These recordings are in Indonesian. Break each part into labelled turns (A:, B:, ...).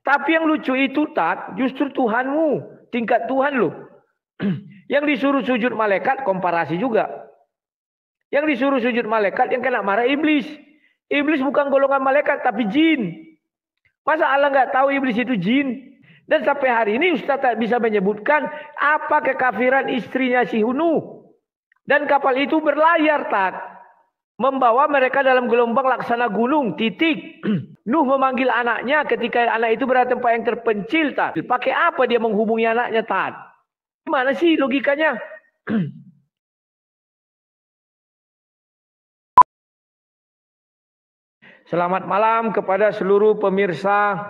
A: Tapi yang lucu itu, Tat, justru Tuhanmu, tingkat Tuhan lu. Yang disuruh sujud malaikat, komparasi juga. Yang disuruh sujud malaikat, yang kena marah iblis. Iblis bukan golongan malaikat, tapi jin. Masa Allah nggak tahu iblis itu jin? Dan sampai hari ini Ustaz tak bisa menyebutkan apa kekafiran istrinya si Nuh. Dan kapal itu berlayar, Tat. Membawa mereka dalam gelombang laksana gunung, titik. Nuh memanggil anaknya ketika anak itu berada tempat yang terpencil, Tat. Pakai apa dia menghubungi anaknya, Tat? Gimana sih logikanya? Selamat malam kepada seluruh pemirsa,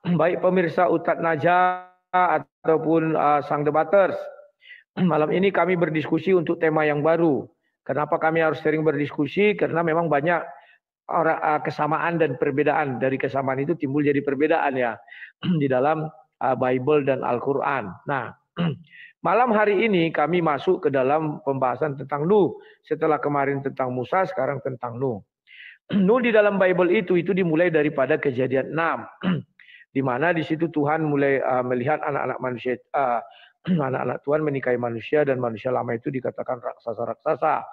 A: baik pemirsa Ustadz Najah ataupun sang debaters. Malam ini kami berdiskusi untuk tema yang baru. Kenapa kami harus sering berdiskusi? Karena memang banyak kesamaan dan perbedaan. Dari kesamaan itu timbul jadi perbedaan ya di dalam Bible dan Al-Quran. Nah, malam hari ini kami masuk ke dalam pembahasan tentang Nuh. Setelah kemarin tentang Musa, sekarang tentang Nuh. Nuh di dalam Bible itu dimulai daripada Kejadian 6. Di mana di situ Tuhan mulai melihat anak-anak manusia, anak-anak Tuhan menikahi manusia dan manusia lama itu dikatakan raksasa-raksasa.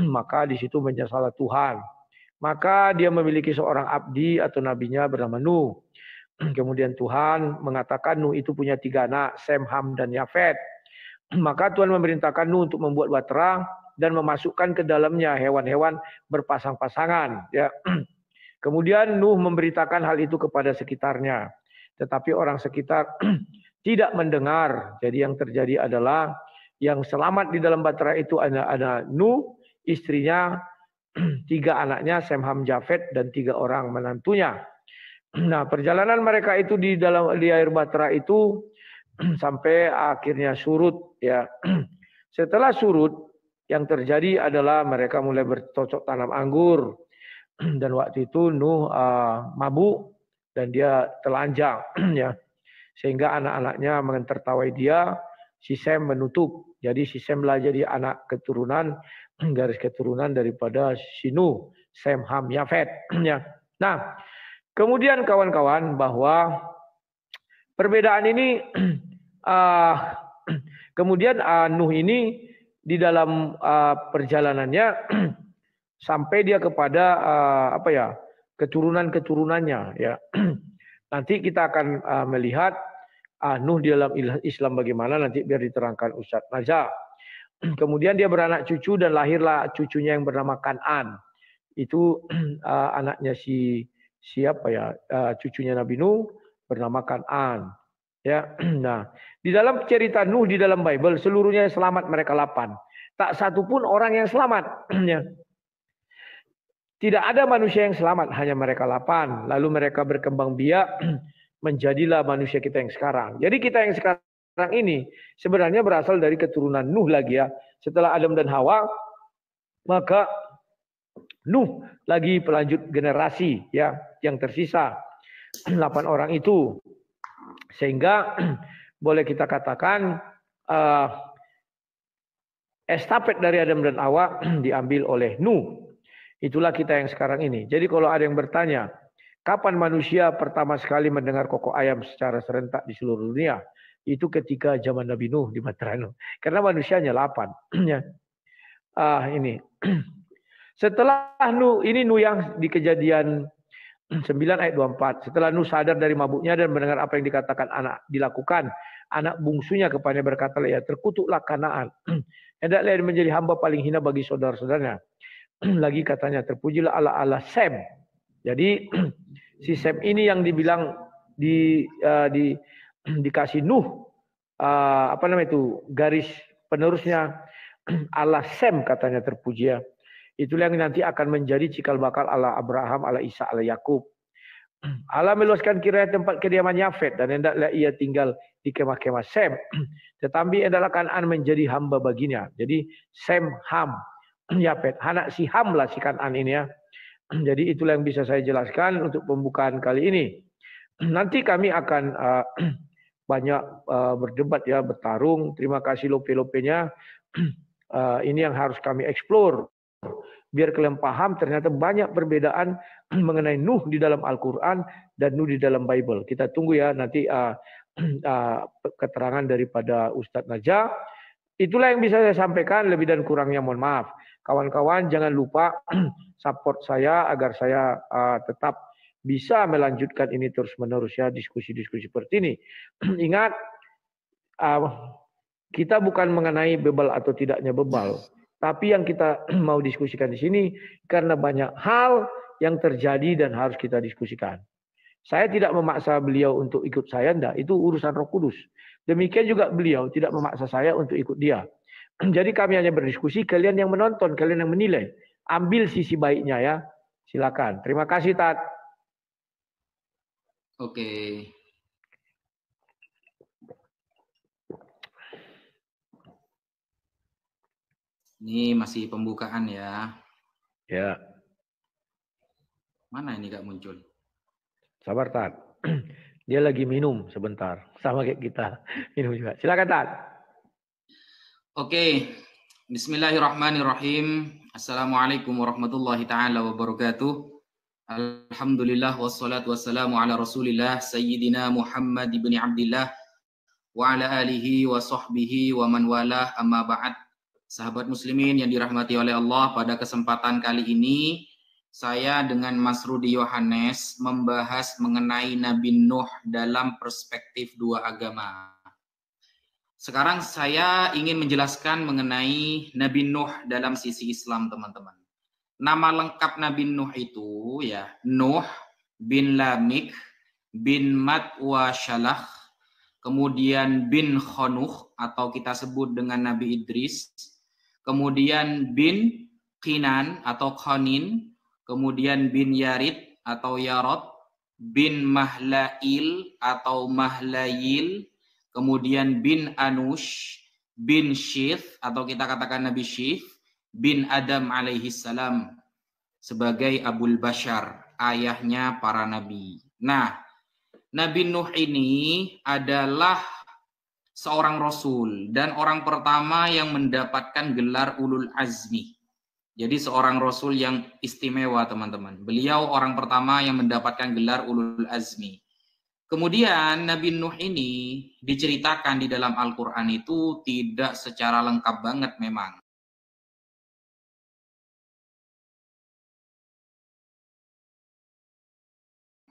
A: Maka di situ menyesalah Tuhan. Maka dia memiliki seorang abdi atau nabinya bernama Nuh. Kemudian Tuhan mengatakan Nuh itu punya 3 anak, Sem, Ham, dan Yafet. Maka Tuhan memerintahkan Nuh untuk membuat bahtera dan memasukkan ke dalamnya hewan-hewan berpasang-pasangan. Ya. Kemudian Nuh memberitakan hal itu kepada sekitarnya. Tetapi orang sekitar tidak mendengar. Jadi yang terjadi adalah yang selamat di dalam bahtera itu ada Nuh, istrinya, 3 anaknya, Sem, Ham, Jafet, dan 3 orang menantunya. Nah, perjalanan mereka itu di air bahtera itu sampai akhirnya surut. Ya. Setelah surut, yang terjadi adalah mereka mulai bercocok tanam anggur. Dan waktu itu Nuh mabuk dan dia telanjang. Ya. Sehingga anak-anaknya mentertawai dia. Si Sem menutup. Jadi si Sem lah jadi anak keturunan, garis keturunan daripada si Nuh. Sem, Ham, Yafet. Ya. Nah, kemudian kawan-kawan bahwa perbedaan ini, kemudian Nuh ini di dalam perjalanannya sampai dia kepada keturunan-keturunannya ya. Nanti kita akan melihat Nuh di dalam Islam bagaimana, nanti biar diterangkan Ustadz Najah. Kemudian dia beranak cucu dan lahirlah cucunya yang bernama Kan'an. Itu anaknya cucunya Nabi Nuh bernama Kan'an. Ya, nah, di dalam cerita Nuh di dalam Bible seluruhnya selamat, mereka 8. Tak satu pun orang yang selamat. Tidak ada manusia yang selamat, hanya mereka 8. Lalu mereka berkembang biak, menjadilah manusia kita yang sekarang. Jadi kita yang sekarang ini sebenarnya berasal dari keturunan Nuh lagi ya. Setelah Adam dan Hawa, maka Nuh lagi pelanjut generasi ya yang tersisa 8 orang itu. Sehingga boleh kita katakan estafet dari Adam dan Hawa diambil oleh Nuh. Itulah kita yang sekarang ini. Jadi kalau ada yang bertanya, kapan manusia pertama sekali mendengar kokok ayam secara serentak di seluruh dunia? Itu ketika zaman Nabi Nuh di Bahtera Nuh. Karena manusianya 8. Ini. Setelah Nuh, ini Nuh yang di Kejadian 9 ayat 24. Setelah Nuh sadar dari mabuknya dan mendengar apa yang dikatakan anak dilakukan, anak bungsunya kepadanya berkata, ya terkutuklah Kanaan. Hendaklah dia menjadi hamba paling hina bagi saudara-saudaranya. Lagi katanya, terpujilah Allah Sem. Jadi si Sem ini yang dibilang dikasih Nuh garis penerusnya Allah Sem katanya terpuji ya. Itulah yang nanti akan menjadi cikal bakal Allah Abraham, Allah Isa, Allah Yakub. Allah meluaskan kiranya tempat kediaman Yafet dan hendaklah ia tinggal di kemah-kemah Sem. Tetapi hendaklah Kan'an menjadi hamba baginya. Jadi Sem, Ham, Yafet. Anak si Ham lah si Kan'an ini ya. Jadi itulah yang bisa saya jelaskan untuk pembukaan kali ini. Nanti kami akan banyak berdebat ya, bertarung. Terima kasih lope-lopenya. Ini yang harus kami eksplor. biar kalian paham ternyata banyak perbedaan mengenai Nuh di dalam Al-Quran dan Nuh di dalam Bible. Kita tunggu ya nanti keterangan daripada Ustadz Najah. Itulah yang bisa saya sampaikan, lebih dan kurangnya mohon maaf. Kawan-kawan jangan lupa support saya agar saya tetap bisa melanjutkan ini terus-menerus ya, diskusi-diskusi seperti ini. Ingat, kita bukan mengenai bebal atau tidaknya bebal. Tapi yang kita mau diskusikan di sini karena banyak hal yang terjadi dan harus kita diskusikan. Saya tidak memaksa beliau untuk ikut saya, enggak. Itu urusan Roh Kudus. Demikian juga beliau tidak memaksa saya untuk ikut dia. Jadi kami hanya berdiskusi, kalian yang menonton, kalian yang menilai. Ambil sisi baiknya ya. Silakan. Terima kasih, Tat.
B: Oke. Ini masih pembukaan ya.
A: Ya.
B: Mana ini gak muncul?
A: Sabar, Tat. Dia lagi minum sebentar. Sama kayak kita. Minum juga. Silakan, Tat.
B: Oke. Bismillahirrahmanirrahim. Assalamualaikum warahmatullahi ta'ala wabarakatuh. Alhamdulillah wassalatu wassalamu ala rasulillah Sayyidina Muhammad ibn Abdillah wa ala alihi wa sahbihi wa man walah, amma ba'd. Sahabat muslimin yang dirahmati oleh Allah, pada kesempatan kali ini saya dengan Mas Rudi Yohanes membahas mengenai Nabi Nuh dalam perspektif dua agama. Sekarang saya ingin menjelaskan mengenai Nabi Nuh dalam sisi Islam, teman-teman. Nama lengkap Nabi Nuh itu ya Nuh bin Lamik bin Matwa Syalah, kemudian bin Khonuh atau kita sebut dengan Nabi Idris, kemudian bin Qinan atau Khonin, kemudian bin Yarid atau Yarod, bin Mahlail atau Mahlayil, kemudian bin Anush, bin Syith atau kita katakan Nabi Syith, bin Adam alaihi salam sebagai Abul Bashar, ayahnya para nabi. Nah, Nabi Nuh ini adalah seorang rasul dan orang pertama yang mendapatkan gelar ulul azmi. Jadi seorang rasul yang istimewa, teman-teman. Beliau orang pertama yang mendapatkan gelar ulul azmi. Kemudian Nabi Nuh ini diceritakan di dalam Al-Quran itu tidak secara lengkap banget memang.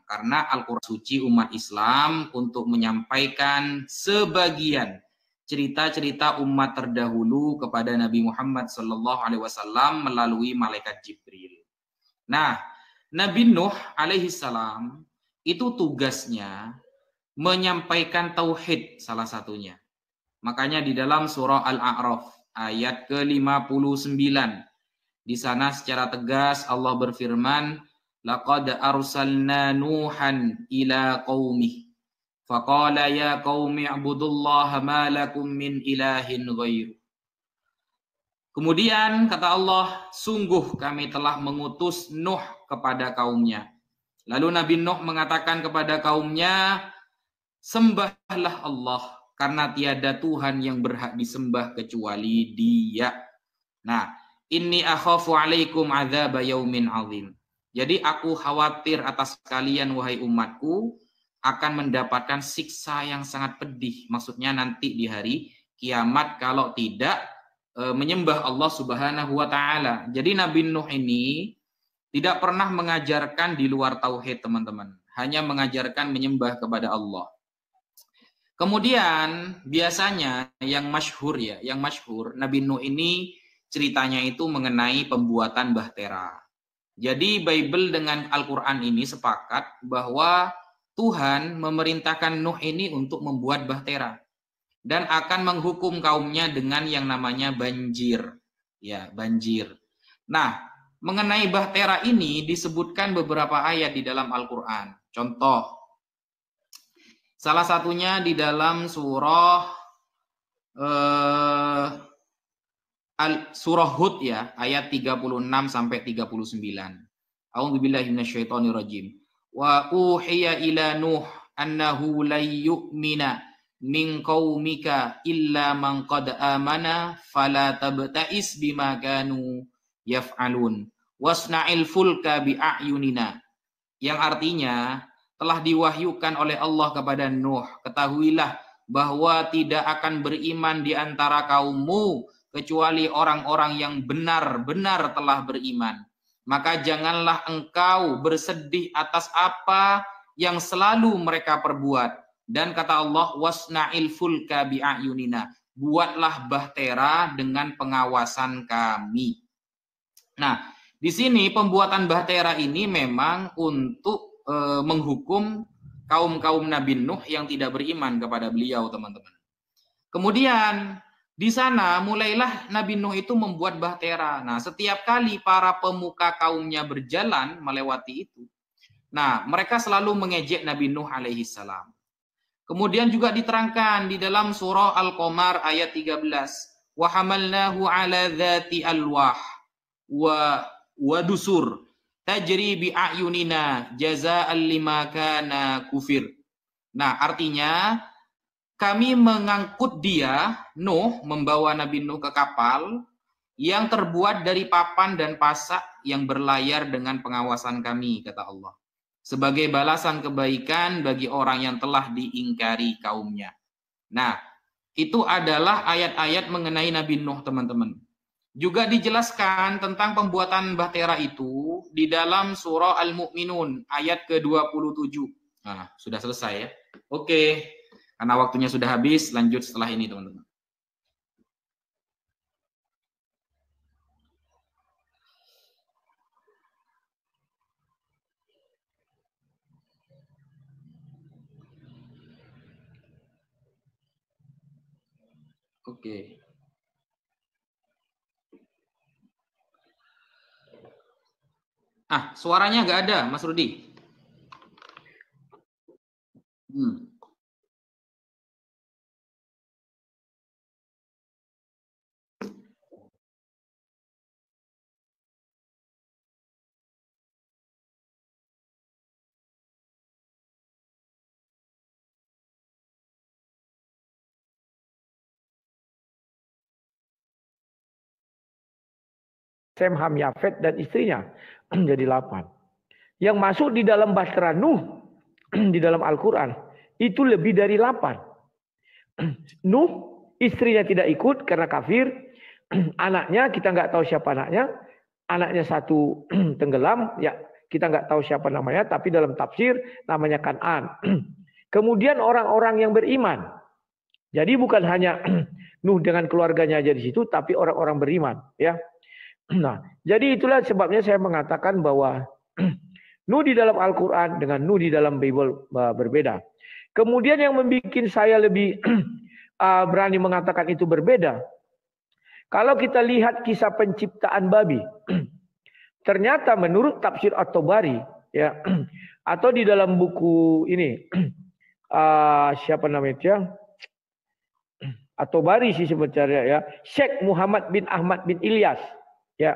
B: Karena Al-Quran suci umat Islam untuk menyampaikan sebagian cerita-cerita umat terdahulu kepada Nabi Muhammad SAW melalui malaikat Jibril. Nah, Nabi Nuh alaihi salam itu tugasnya menyampaikan tauhid salah satunya. Makanya di dalam surah Al-A'raf ayat ke-59 di sana secara tegas Allah berfirman, laqad arsalna Nuhan ila qaumih faqala ya qaumi ibudullaha ma lakum min ilahin ghairu. Kemudian kata Allah, sungguh kami telah mengutus Nuh kepada kaumnya. Lalu Nabi Nuh mengatakan kepada kaumnya, sembahlah Allah karena tiada Tuhan yang berhak disembah kecuali Dia. Nah, inni akhafu alaikum adzaba yaumin azim. Jadi aku khawatir atas kalian wahai umatku akan mendapatkan siksa yang sangat pedih. Maksudnya nanti di hari kiamat kalau tidak menyembah Allah Subhanahu wa taala. Jadi Nabi Nuh ini tidak pernah mengajarkan di luar tauhid, teman-teman. Hanya mengajarkan menyembah kepada Allah. Kemudian biasanya yang masyhur Nabi Nuh ini ceritanya itu mengenai pembuatan bahtera. Jadi Bible dengan Al-Quran ini sepakat bahwa Tuhan memerintahkan Nuh ini untuk membuat bahtera dan akan menghukum kaumnya dengan yang namanya banjir. Ya, banjir. Nah, mengenai bahtera ini disebutkan beberapa ayat di dalam Al-Quran. Contoh, salah satunya di dalam surah surah Hud ya, ayat 36 sampai 39. A'udzubillahi minasyaitonirrajim. Wa uhiya ila Nuh annahu la yu'mina min qaumika illa man qad amana fala tabta'is bima kanu yaf'alun. Wasna'il fulka bi'ayunina. Yang artinya telah diwahyukan oleh Allah kepada Nuh, ketahuilah bahwa tidak akan beriman di antara kaummu kecuali orang-orang yang benar-benar telah beriman. Maka janganlah engkau bersedih atas apa yang selalu mereka perbuat. Dan kata Allah, wasna'il fulka bi'ayunina. Buatlah bahtera dengan pengawasan kami. Nah, di sini pembuatan bahtera ini memang untuk menghukum kaum-kaum Nabi Nuh yang tidak beriman kepada beliau, teman-teman. Kemudian di sana mulailah Nabi Nuh itu membuat bahtera. Nah, setiap kali para pemuka kaumnya berjalan melewati itu, nah, mereka selalu mengejek Nabi Nuh alaihi salam. Kemudian juga diterangkan di dalam surah Al-Qamar ayat 13, wa hamalnahu ala dzati alwah wa dusur tajri bi ayunina jazaa'an lima kana kufir. Nah, artinya kami mengangkut dia, Nuh, membawa Nabi Nuh ke kapal yang terbuat dari papan dan pasak yang berlayar dengan pengawasan kami, kata Allah. Sebagai balasan kebaikan bagi orang yang telah diingkari kaumnya. Nah, itu adalah ayat-ayat mengenai Nabi Nuh, teman-teman. Juga dijelaskan tentang pembuatan bahtera itu di dalam surah Al-Mu'minun ayat ke-27. Nah, sudah selesai ya. Oke, karena waktunya sudah habis, lanjut setelah ini, teman-teman. Oke. Suaranya nggak ada, Mas Rudi.
A: Sem, Ham, Yafet dan istrinya menjadi 8. Yang masuk di dalam bahtera Nuh di dalam Al-Quran itu lebih dari 8. Nuh, istrinya tidak ikut karena kafir. Anaknya kita nggak tahu siapa anaknya. Anaknya satu tenggelam, ya kita nggak tahu siapa namanya, tapi dalam tafsir namanya Kan'an. Kemudian orang-orang yang beriman. Jadi bukan hanya Nuh dengan keluarganya aja di situ, tapi orang-orang beriman, ya. Nah, jadi itulah sebabnya saya mengatakan bahwa Nuh di dalam Al-Quran dengan Nuh di dalam Bible berbeda. Kemudian yang membuat saya lebih berani mengatakan itu berbeda. Kalau kita lihat kisah penciptaan babi, ternyata menurut tafsir At-Tabari, ya, atau di dalam buku ini, siapa namanya? At-Tabari sih sebenarnya, ya, Syekh Muhammad bin Ahmad bin Ilyas. Ya,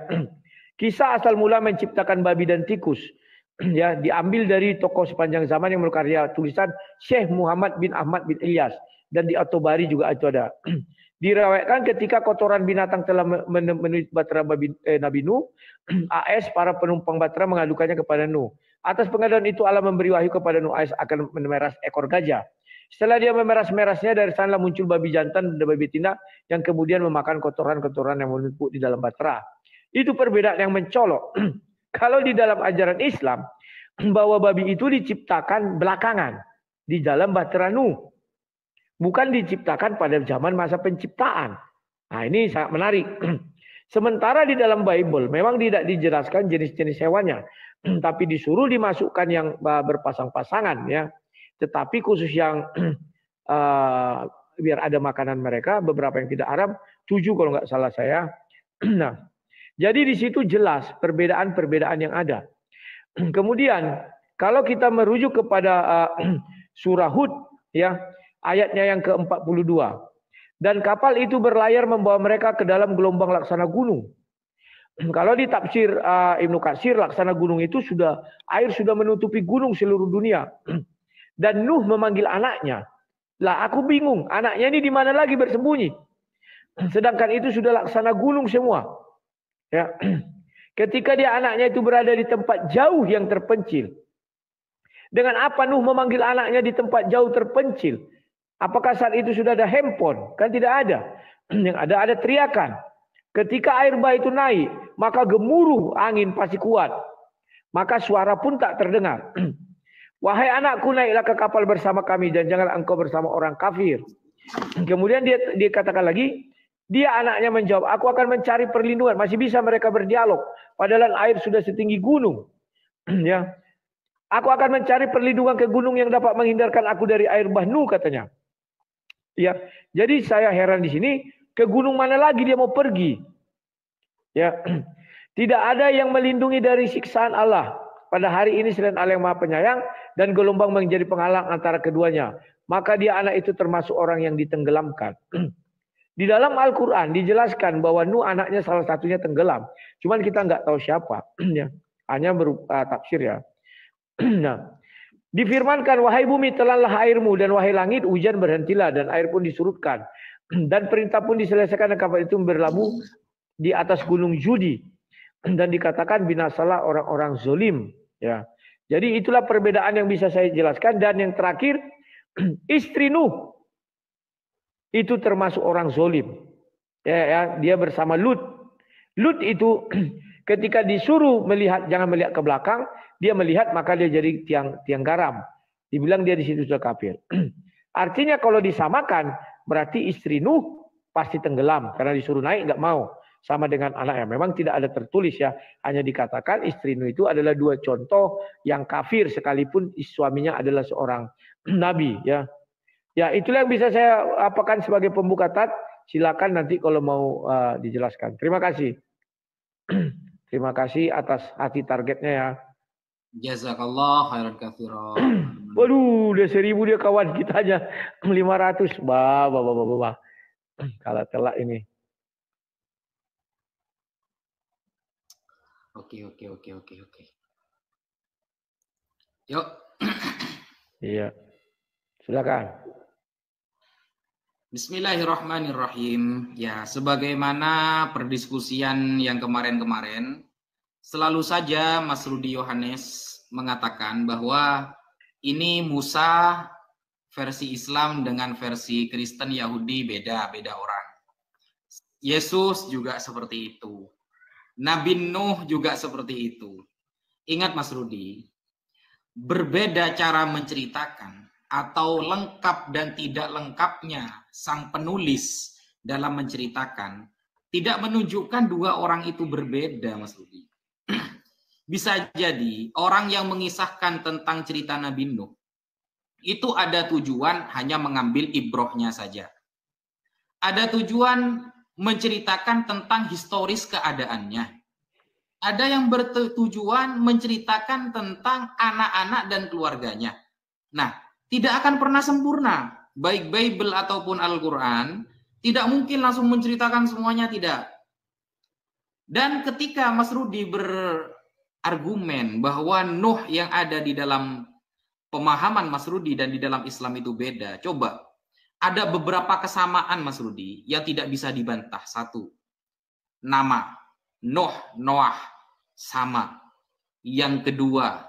A: kisah asal mula menciptakan babi dan tikus, ya, diambil dari tokoh sepanjang zaman yang berkarya tulisan Syekh Muhammad bin Ahmad bin Ilyas, dan di At-Tabari juga itu ada. Diriwayatkan ketika kotoran binatang telah menuju bahtera Nabi Nuh, AS para penumpang bahtera mengadukannya kepada Nuh. Atas pengaduan itu Allah memberi wahyu kepada Nuh AS akan memeras ekor gajah. Setelah dia memeras-merasnya, dari sana muncul babi jantan dan babi tina yang kemudian memakan kotoran-kotoran yang menumpuk di dalam bahtera. Itu perbedaan yang mencolok. Kalau di dalam ajaran Islam, bahwa babi itu diciptakan belakangan di dalam bahtera Nuh. Bukan diciptakan pada zaman masa penciptaan. Nah, ini sangat menarik. Sementara di dalam Bible memang tidak dijelaskan jenis-jenis hewannya. Tapi disuruh dimasukkan yang berpasang-pasangan, ya. Tetapi khusus yang biar ada makanan mereka, beberapa yang tidak Arab, 7 kalau nggak salah saya. Nah, jadi di situ jelas perbedaan-perbedaan yang ada. Kemudian kalau kita merujuk kepada surah Hud, ya, ayatnya yang ke-42. Dan kapal itu berlayar membawa mereka ke dalam gelombang laksana gunung. Kalau di tafsir Ibnu Katsir, laksana gunung itu air sudah menutupi gunung seluruh dunia. Dan Nuh memanggil anaknya. Lah aku bingung, anaknya ini di mana lagi bersembunyi? Sedangkan itu sudah laksana gunung semua. Ya. Ketika dia anaknya itu berada di tempat jauh yang terpencil. Dengan apa Nuh memanggil anaknya di tempat jauh terpencil? Apakah saat itu sudah ada handphone? Kan tidak ada. Yang ada teriakan. Ketika air bah itu naik, maka gemuruh angin pasti kuat. Maka suara pun tak terdengar. Wahai anakku, naiklah ke kapal bersama kami dan jangan engkau bersama orang kafir. Kemudian dia katakan lagi, dia anaknya menjawab, aku akan mencari perlindungan. Masih bisa mereka berdialog. Padahal air sudah setinggi gunung. Ya, aku akan mencari perlindungan ke gunung yang dapat menghindarkan aku dari air bah Nuh, katanya. Ya, jadi saya heran di sini, ke gunung mana lagi dia mau pergi? Ya, tidak ada yang melindungi dari siksaan Allah pada hari ini selain Allah yang Maha Penyayang, dan gelombang menjadi penghalang antara keduanya. Maka dia anak itu termasuk orang yang ditenggelamkan. Di dalam Al-Quran dijelaskan bahwa Nuh anaknya salah satunya tenggelam. Cuman kita nggak tahu siapa. Hanya berupa tafsir ya. Nah, difirmankan, wahai bumi telanlah airmu, dan wahai langit hujan berhentilah, dan air pun disurutkan. Dan perintah pun diselesaikan, dan kapal itu berlabuh di atas gunung Judi. Dan dikatakan binasalah orang-orang zolim. Ya. Jadi itulah perbedaan yang bisa saya jelaskan. Dan yang terakhir, istri Nuh itu termasuk orang zolim. Ya, dia bersama Lut. Lut itu ketika disuruh melihat, jangan melihat ke belakang, dia melihat maka dia jadi tiang garam. Dibilang dia di situ sudah kafir. Artinya kalau disamakan berarti istri Nuh pasti tenggelam karena disuruh naik nggak mau. Sama dengan anaknya. Memang tidak ada tertulis ya. Hanya dikatakan istri Nuh itu adalah dua contoh yang kafir sekalipun suaminya adalah seorang nabi ya. Ya, itulah yang bisa saya apakan sebagai pembuka tat. Silakan nanti kalau mau dijelaskan. Terima kasih. Terima kasih atas hati targetnya ya.
B: Jazakallah khairan katsiran.
A: Waduh, udah 1000 dia kawan kita aja 500. Bah. Kalau telak ini.
B: Oke. Yuk.
A: Iya. Silakan.
B: Bismillahirrahmanirrahim. Ya, sebagaimana perdiskusian yang kemarin-kemarin, selalu saja Mas Rudi Yohanes mengatakan bahwa ini Musa versi Islam dengan versi Kristen Yahudi beda orang. Yesus juga seperti itu. Nabi Nuh juga seperti itu. Ingat Mas Rudi, berbeda cara menceritakan atau lengkap dan tidak lengkapnya sang penulis dalam menceritakan tidak menunjukkan dua orang itu berbeda, Mas Rudi. Bisa jadi orang yang mengisahkan tentang cerita Nabi Nuh itu ada tujuan hanya mengambil ibrohnya saja. Ada tujuan menceritakan tentang historis keadaannya. Ada yang bertujuan menceritakan tentang anak-anak dan keluarganya. Nah, tidak akan pernah sempurna. Baik Bible ataupun Al-Quran, tidak mungkin langsung menceritakan semuanya, tidak. Dan ketika Mas Rudi berargumen bahwa Nuh yang ada di dalam pemahaman Mas Rudi dan di dalam Islam itu beda, coba. Ada beberapa kesamaan Mas Rudi yang tidak bisa dibantah. Satu, nama Noah sama. Yang kedua,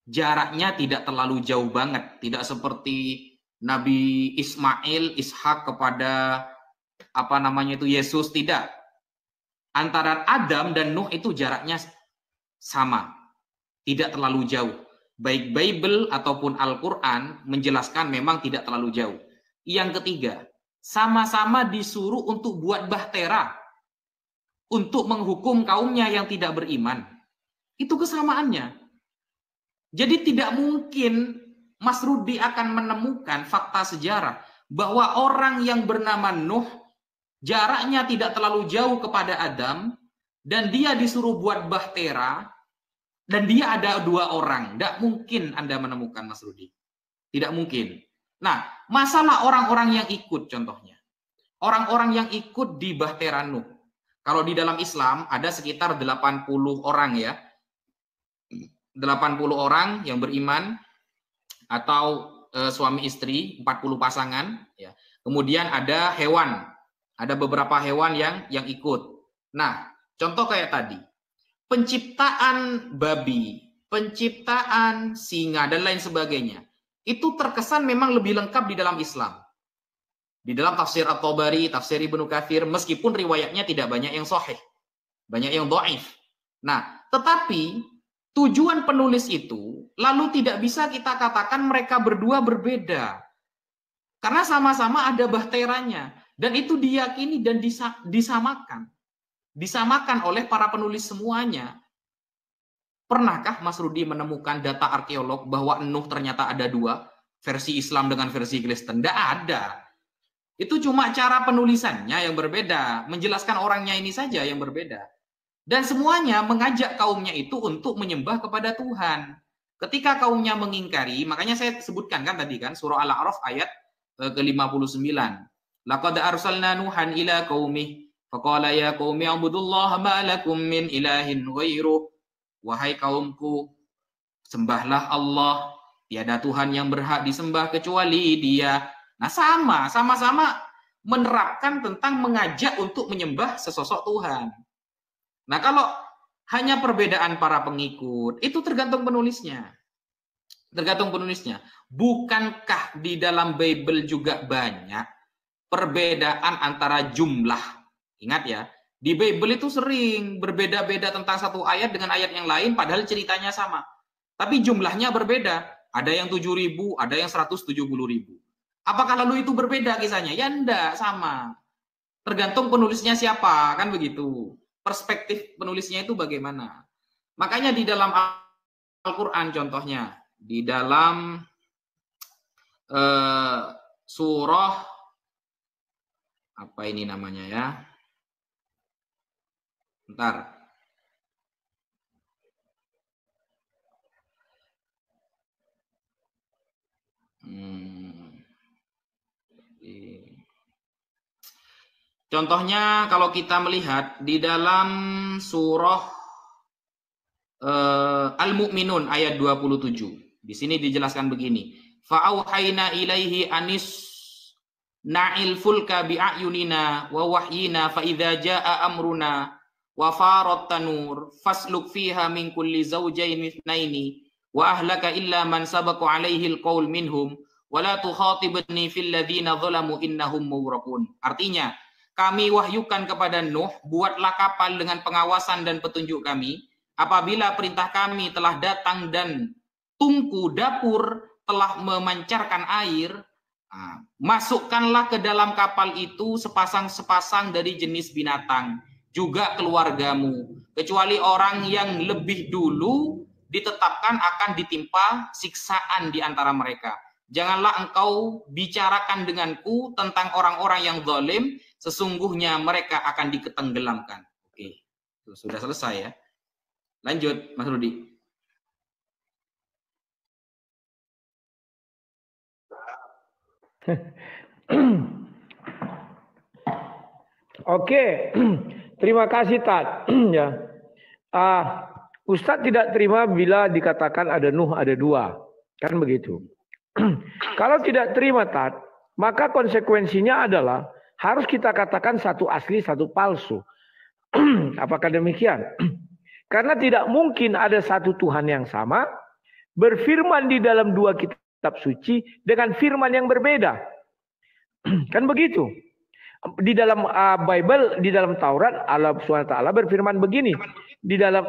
B: jaraknya tidak terlalu jauh banget, tidak seperti Nabi Ismail, Ishak kepada Yesus, tidak. Antara Adam dan Nuh itu jaraknya sama, tidak terlalu jauh. Baik Bible ataupun Al-Quran menjelaskan memang tidak terlalu jauh. Yang ketiga, sama-sama disuruh untuk buat bahtera, untuk menghukum kaumnya yang tidak beriman. Itu kesamaannya. Jadi tidak mungkin Mas Rudi akan menemukan fakta sejarah bahwa orang yang bernama Nuh jaraknya tidak terlalu jauh kepada Adam dan dia disuruh buat bahtera dan dia ada dua orang. Tidak mungkin Anda menemukan, Mas Rudi. Tidak mungkin. Nah, masalah orang-orang yang ikut contohnya. Orang-orang yang ikut di bahtera Nuh. Kalau di dalam Islam ada sekitar 80 orang ya. 80 orang yang beriman atau suami istri, 40 pasangan ya. Kemudian ada hewan. Ada beberapa hewan yang ikut. Nah, contoh kayak tadi. penciptaan babi, penciptaan singa, dan lain sebagainya, itu terkesan memang lebih lengkap di dalam Islam. Di dalam tafsir At-Tabari, tafsir Ibnu Katsir, meskipun riwayatnya tidak banyak yang sahih, banyak yang dhaif. Nah, tetapi tujuan penulis itu lalu tidak bisa kita katakan mereka berdua berbeda. Karena sama-sama ada bahteranya. Dan itu diyakini dan disamakan. Disamakan oleh para penulis semuanya. Pernahkah Mas Rudi menemukan data arkeolog bahwa Nuh ternyata ada dua? Versi Islam dengan versi Kristen? Tidak ada. Itu cuma cara penulisannya yang berbeda. Menjelaskan orangnya ini saja yang berbeda. Dan semuanya mengajak kaumnya itu untuk menyembah kepada Tuhan. Ketika kaumnya mengingkari, makanya saya sebutkan kan tadi kan, surah Al-A'raf ayat ke-59. Laqad arsalna Nuhan ila qaumih, faqala ya qaumi ibudullaha ma lakum min ilahin ghairuh. Wahai kaumku, sembahlah Allah, tiada Tuhan yang berhak disembah kecuali Dia. Nah, sama-sama menerapkan tentang mengajak untuk menyembah sesosok Tuhan. Nah, kalau hanya perbedaan para pengikut, itu tergantung penulisnya. Tergantung penulisnya. Bukankah di dalam Bible juga banyak perbedaan antara jumlah? Ingat ya, di Bible itu sering berbeda-beda tentang satu ayat dengan ayat yang lain, padahal ceritanya sama. Tapi jumlahnya berbeda. Ada yang 7.000, ada yang 170.000. Apakah lalu itu berbeda kisahnya? Ya enggak, sama. Tergantung penulisnya siapa, kan begitu. Perspektif penulisnya itu bagaimana. Makanya di dalam Al-Quran contohnya, di dalam surah, apa ini namanya ya? Bentar. Contohnya kalau kita melihat di dalam surah Al-Mu'minun ayat 27. Di sini dijelaskan begini. Fa'auhayna ilaihi anis na'il fulka bi'ayunina wa wahyina fa idza jaa amruna wa farat tanur fasluk fiha min kulli zawjayn itsnaini wa ahlaka illa man sabaqa alaihi alqaul minhum wa la tukhatibni fil ladzina zalamu innahum mughraqun. Artinya, kami wahyukan kepada Nuh, buatlah kapal dengan pengawasan dan petunjuk kami. Apabila perintah kami telah datang dan tungku dapur telah memancarkan air, masukkanlah ke dalam kapal itu sepasang-sepasang dari jenis binatang, juga keluargamu, kecuali orang yang lebih dulu ditetapkan akan ditimpa siksaan di antara mereka. Janganlah engkau bicarakan denganku tentang orang-orang yang zalim, sesungguhnya mereka akan diketenggelamkan. Oke, sudah selesai ya. Lanjut, Mas Rudi.
A: Oke, terima kasih Tat. Ya, Ustadz tidak terima bila dikatakan ada Nuh ada dua, kan begitu. Kalau tidak terima Tat, maka konsekuensinya adalah harus kita katakan satu asli, satu palsu. Apakah demikian? Karena tidak mungkin ada satu Tuhan yang sama berfirman di dalam dua kitab suci dengan firman yang berbeda. Kan begitu. Di dalam Bible, di dalam Taurat, Allah SWT berfirman begini. Di dalam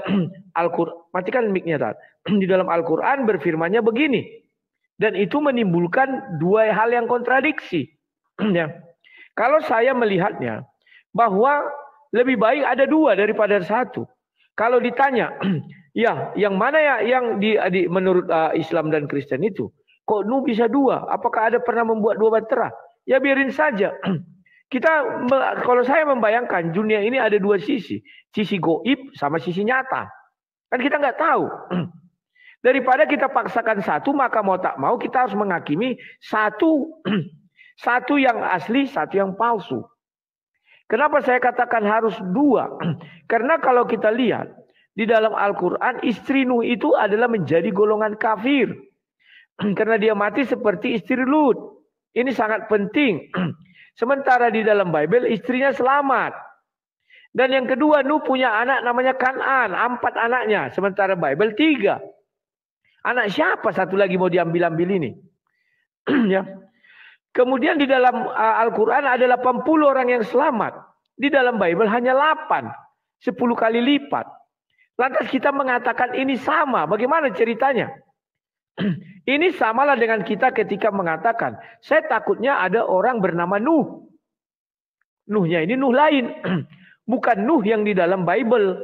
A: Al-Quran, matikan mic-nya Tat. Di dalam Al-Quran berfirmannya begini. Dan itu menimbulkan dua hal yang kontradiksi. Ya. Kalau saya melihatnya bahwa lebih baik ada dua daripada satu. Kalau ditanya, ya yang mana ya yang menurut Islam dan Kristen itu, kok Nuh bisa dua? Apakah ada pernah membuat dua bahtera? Ya biarin saja. Kalau saya membayangkan dunia ini ada dua sisi goib sama sisi nyata. Kan kita nggak tahu. Daripada kita paksakan satu, maka mau tak mau kita harus menghakimi satu yang asli, satu yang palsu. Kenapa saya katakan harus dua? Karena kalau kita lihat di dalam Al-Quran, istri Nuh itu adalah menjadi golongan kafir. Karena dia mati seperti istri Lut. Ini sangat penting. Sementara di dalam Bible istrinya selamat. Dan yang kedua, Nuh punya anak namanya Kan'an, 4 anaknya. Sementara Bible 3. Anak siapa satu lagi mau diambil-ambil ini? Ya. Kemudian di dalam Al-Quran ada 80 orang yang selamat. Di dalam Bible hanya 8. 10 kali lipat. Lantas kita mengatakan ini sama. Bagaimana ceritanya? Ini samalah dengan kita ketika mengatakan, saya takutnya ada orang bernama Nuh. Nuhnya ini Nuh lain. Bukan Nuh yang di dalam Bible.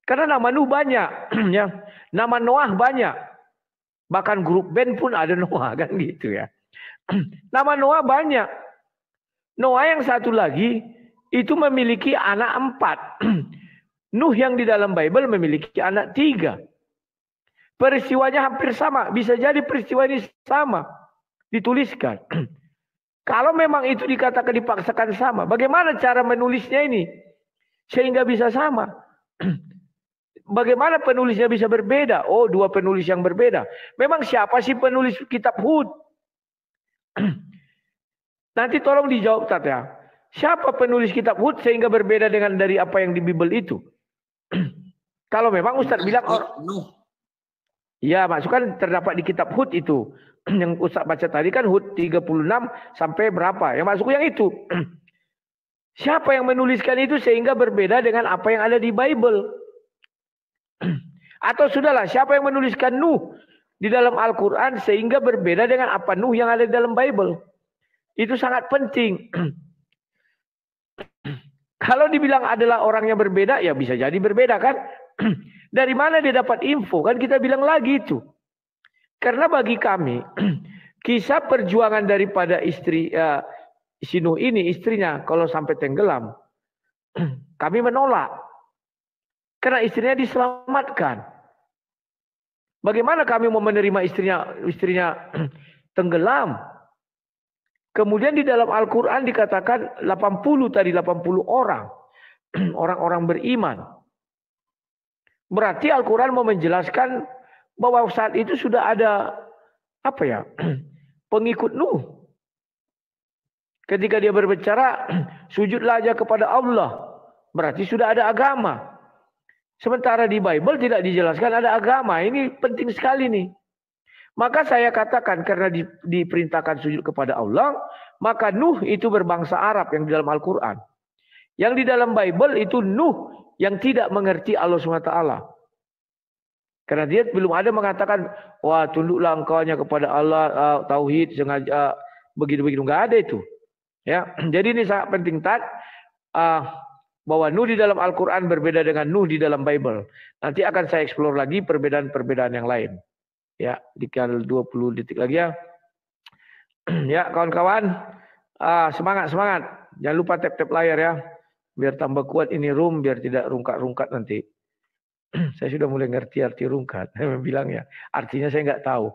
A: Karena nama Nuh banyak. Ya. Nama Noah banyak. Bahkan grup band pun ada Noah kan gitu ya. Nama Noah banyak. Noah yang satu lagi itu memiliki anak 4. Nuh yang di dalam Bible memiliki anak 3. Peristiwanya hampir sama. Bisa jadi peristiwa ini sama. Dituliskan. Kalau memang itu dikatakan dipaksakan sama. Bagaimana cara menulisnya ini? Sehingga bisa sama. Bagaimana penulisnya bisa berbeda? Oh, 2 penulis yang berbeda. Memang siapa sih penulis kitab Hud? Nanti tolong dijawab Tat ya. Siapa penulis kitab Hud sehingga berbeda dengan dari apa yang di Bible itu? Kalau memang Ustaz bilang ya, masukkan terdapat di kitab Hud itu. Yang Ustaz baca tadi kan Hud 36 sampai berapa? Yang masuk yang itu. Siapa yang menuliskan itu sehingga berbeda dengan apa yang ada di Bible? Atau sudahlah, siapa yang menuliskan Nuh di dalam Al-Quran sehingga berbeda dengan apa Nuh yang ada di dalam Bible? Itu sangat penting. Kalau dibilang adalah orangnya berbeda, ya bisa jadi berbeda kan? Dari mana dia dapat info? Kan kita bilang lagi itu. Karena bagi kami, kisah perjuangan daripada istri si Nuh ini, istrinya, kalau sampai tenggelam, kami menolak. Karena istrinya diselamatkan. Bagaimana kami mau menerima istrinya tenggelam? Kemudian di dalam Al-Quran dikatakan 80 orang. Orang-orang beriman. Berarti Al-Quran mau menjelaskan bahwa saat itu sudah ada pengikut Nuh. Ketika dia berbicara, sujudlah aja kepada Allah. Berarti sudah ada agama. Sementara di Bible tidak dijelaskan ada agama. Ini penting sekali nih. Maka saya katakan karena diperintahkan sujud kepada Allah, maka Nuh itu berbangsa Arab yang di dalam Al-Quran. Yang di dalam Bible itu Nuh yang tidak mengerti Allah SWT. Karena dia belum ada mengatakan, wah tunduklah engkaunya kepada Allah, tauhid, sengaja, begitu-begitu. Enggak ada itu. Ya, jadi ini sangat penting bahwa Nuh di dalam Al-Quran berbeda dengan Nuh di dalam Bible. Nanti akan saya eksplor lagi perbedaan-perbedaan yang lain. Ya, tinggal 20 detik lagi ya. Ya, kawan-kawan, semangat. Jangan lupa tap-tap layar ya. Biar tambah kuat ini room, biar tidak rungkat-rungkat nanti. Saya sudah mulai ngerti arti rungkat. Saya bilang ya, artinya saya nggak tahu.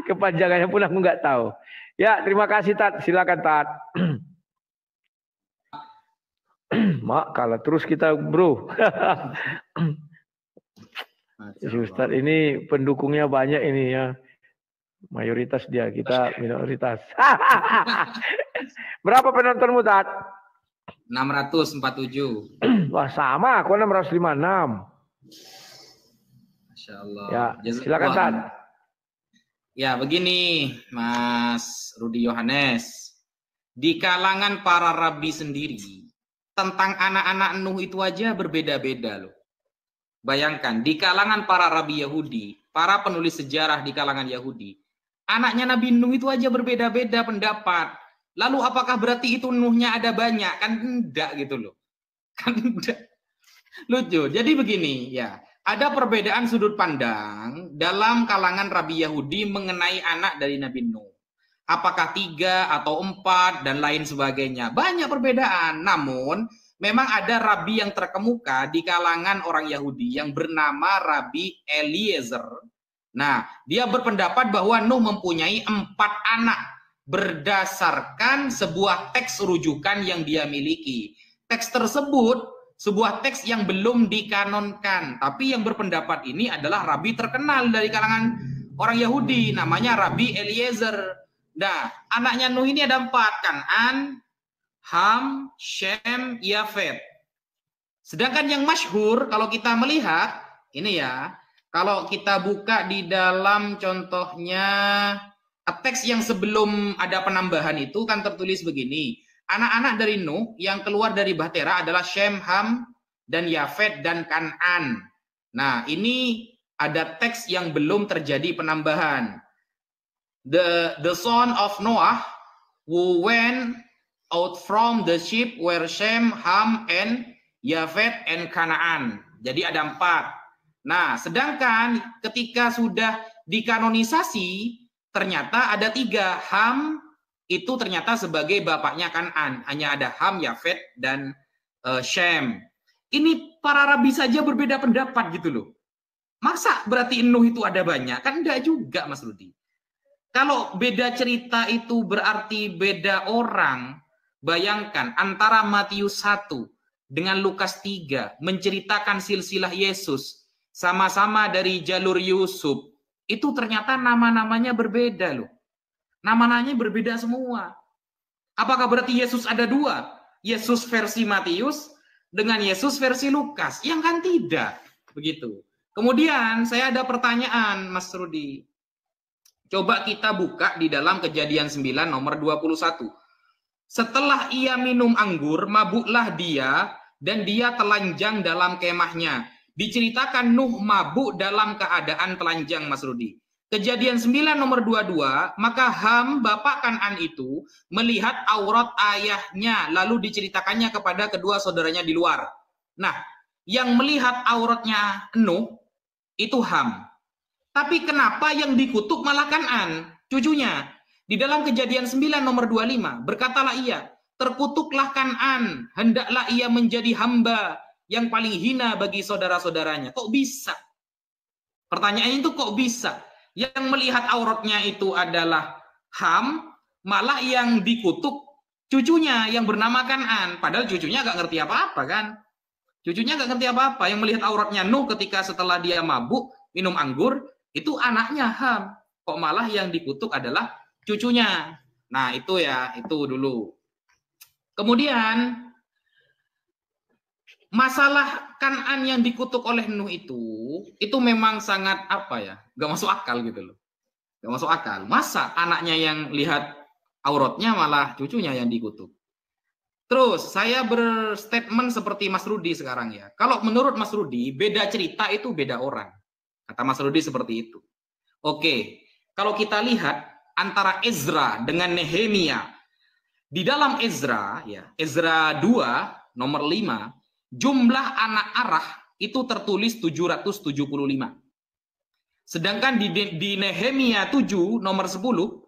A: Kepanjangannya pun aku nggak tahu. Ya, terima kasih Tat. Silakan Tat. Mak, kalah terus kita bro. Ustaz ini pendukungnya banyak ini ya. Mayoritas dia, kita minoritas. Berapa penontonmu Tat?
B: 647.
A: Wah sama, aku 656.
B: Masya Allah.
A: Ya, silakan Tat.
B: Ya begini Mas Rudi Yohanes. Di kalangan para rabi sendiri, tentang anak-anak Nuh itu aja berbeda-beda loh. Bayangkan, di kalangan para rabi Yahudi, para penulis sejarah di kalangan Yahudi, anaknya Nabi Nuh itu aja berbeda-beda pendapat. Lalu apakah berarti itu Nuhnya ada banyak? Kan enggak gitu loh. Kan enggak. Lucu. Jadi begini ya, ada perbedaan sudut pandang dalam kalangan rabi Yahudi mengenai anak dari Nabi Nuh. Apakah 3 atau 4 dan lain sebagainya. Banyak perbedaan. Namun memang ada rabi yang terkemuka di kalangan orang Yahudi yang bernama Rabi Eliezer. Nah, dia berpendapat bahwa Nuh mempunyai 4 anak berdasarkan sebuah teks rujukan yang dia miliki. Teks tersebut sebuah teks yang belum dikanonkan, tapi yang berpendapat ini adalah rabi terkenal dari kalangan orang Yahudi, namanya Rabi Eliezer. Nah, anaknya Nuh ini ada 4, Kan'an, Ham, Shem, Yafet. Sedangkan yang masyhur kalau kita melihat ini ya, kalau kita buka di dalam contohnya teks yang sebelum ada penambahan itu kan tertulis begini. Anak-anak dari Nuh yang keluar dari Bahtera adalah Shem, Ham, dan Yafet dan Kan'an. Nah, ini ada teks yang belum terjadi penambahan. The son of Noah who went out from the ship were Shem, Ham, and Yafet and Kanaan. Jadi ada 4. Nah, sedangkan ketika sudah dikanonisasi, ternyata ada 3. Ham itu ternyata sebagai bapaknya Kanaan. Hanya ada Ham, Yafet, dan Shem. Ini para rabi saja berbeda pendapat gitu loh. Masa berarti Nuh itu ada banyak? Kan enggak juga, Mas Rudi. Kalau beda cerita itu berarti beda orang, bayangkan antara Matius 1 dengan Lukas 3 menceritakan silsilah Yesus sama-sama dari jalur Yusuf, itu ternyata nama-namanya berbeda loh. Nama-namanya berbeda semua. Apakah berarti Yesus ada 2? Yesus versi Matius dengan Yesus versi Lukas? Yang kan tidak. Begitu. Kemudian saya ada pertanyaan, Mas Rudi. Coba kita buka di dalam Kejadian 9 nomor 21. Setelah ia minum anggur, mabuklah dia, dan dia telanjang dalam kemahnya. Diceritakan Nuh mabuk dalam keadaan telanjang, Mas Rudi. Kejadian 9 nomor 22, maka Ham, bapak Kan'an itu, melihat aurat ayahnya, lalu diceritakannya kepada kedua saudaranya di luar. Nah, yang melihat auratnya Nuh, itu Ham. Tapi kenapa yang dikutuk malah Kan'an, cucunya? Di dalam Kejadian 9 nomor 25, berkatalah ia, terkutuklah Kan'an, hendaklah ia menjadi hamba yang paling hina bagi saudara-saudaranya. Kok bisa? Pertanyaannya itu kok bisa? Yang melihat auratnya itu adalah Ham, malah yang dikutuk cucunya yang bernama Kan'an. Padahal cucunya gak ngerti apa-apa kan? Cucunya gak ngerti apa-apa. Yang melihat auratnya Nuh ketika setelah dia mabuk, minum anggur, itu anaknya Ham. Kok malah yang dikutuk adalah cucunya. Nah, itu ya, itu dulu. Kemudian masalah Kan'an yang dikutuk oleh Nuh itu memang sangat apa ya? Gak masuk akal gitu loh. Gak masuk akal. Masa anaknya yang lihat auratnya malah cucunya yang dikutuk. Terus saya berstatement seperti Mas Rudi sekarang ya. Kalau menurut Mas Rudi, beda cerita itu beda orang. Kata Mas Rudi seperti itu. Oke, kalau kita lihat antara Ezra dengan Nehemia, di dalam Ezra, ya Ezra 2 nomor 5, jumlah anak Arah itu tertulis 775. Sedangkan di Nehemia 7 nomor 10,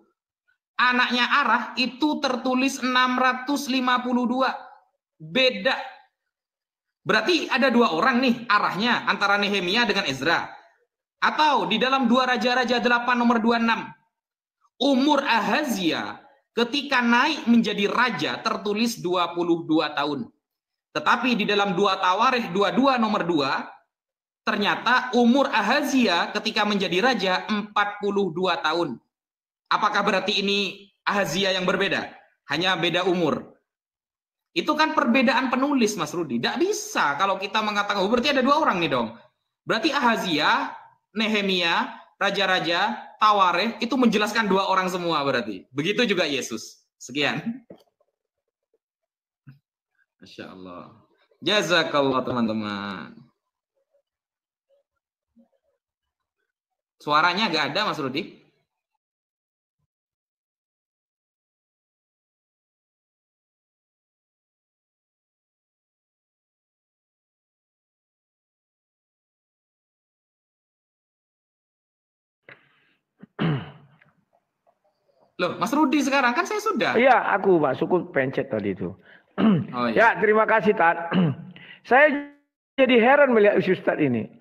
B: anaknya Arah itu tertulis 652. Beda. Berarti ada 2 orang nih Arahnya antara Nehemia dengan Ezra. Atau di dalam 2 Raja-Raja 8 nomor 26, umur Ahazia ketika naik menjadi raja tertulis 22 tahun. Tetapi di dalam 2 Tawarikh 22 nomor 2, ternyata umur Ahazia ketika menjadi raja 42 tahun. Apakah berarti ini Ahazia yang berbeda? Hanya beda umur. Itu kan perbedaan penulis, Mas Rudi. Tidak bisa kalau kita mengatakan, oh, berarti ada 2 orang nih dong. Berarti Ahazia, Nehemia, Raja-Raja, Tawarikh itu menjelaskan 2 orang semua berarti. Begitu juga Yesus. Sekian. Masya Allah. Jazakallah teman-teman. Suaranya gak ada, Mas Rudi? Loh, Mas Rudi sekarang kan saya sudah.
A: Iya, aku Pak Sukun pencet tadi itu.
B: Oh, iya.
A: Ya, terima kasih Tat. Saya jadi heran melihat Ustaz ini.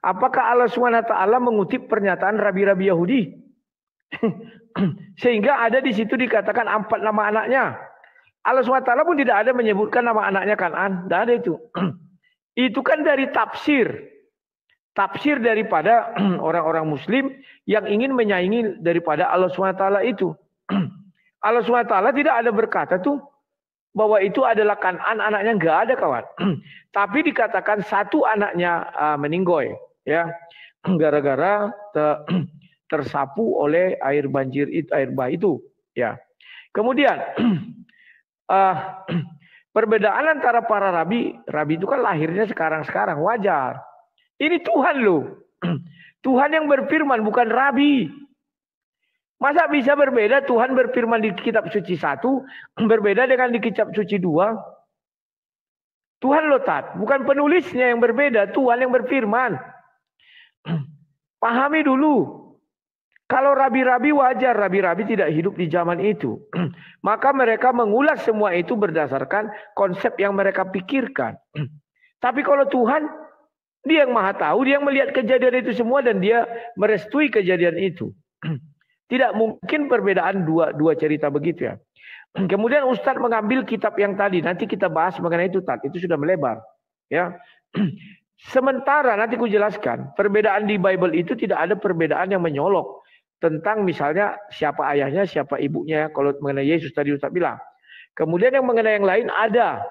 A: Apakah Allah SWT mengutip pernyataan rabi-rabi Yahudi? Sehingga ada di situ dikatakan 4 nama anaknya. Allah SWT pun tidak ada menyebutkan nama anaknya Kan'an. Tidak ada itu. Itu kan dari tafsir. Tafsir daripada orang-orang muslim yang ingin menyaingi daripada Allah SWT itu. Allah SWT tidak ada berkata tuh, bahwa itu adalah Kan'an, anaknya nggak ada kawan. Tapi dikatakan satu anaknya meninggoy, ya, gara-gara tersapu oleh air banjir itu, air bah itu, ya. Kemudian perbedaan antara para rabi itu kan lahirnya sekarang-sekarang, wajar. Ini Tuhan loh. Tuhan yang berfirman, bukan rabi. Masa bisa berbeda Tuhan berfirman di kitab suci 1, berbeda dengan di kitab suci 2? Tuhan loh Tat, bukan penulisnya yang berbeda, Tuhan yang berfirman. Pahami dulu. Kalau rabi-rabi wajar, rabi-rabi tidak hidup di zaman itu. Maka mereka mengulas semua itu berdasarkan konsep yang mereka pikirkan. Tapi kalau Tuhan, dia yang maha tahu, dia yang melihat kejadian itu semua dan dia merestui kejadian itu. Tidak mungkin perbedaan dua cerita begitu ya. Kemudian Ustadz mengambil kitab yang tadi, nanti kita bahas mengenai itu Tat, itu sudah melebar. Ya. Sementara nanti ku jelaskan, perbedaan di Bible itu tidak ada perbedaan yang menyolok. Tentang misalnya siapa ayahnya, siapa ibunya. Kalau mengenai Yesus tadi Ustaz bilang. Kemudian yang mengenai yang lain ada.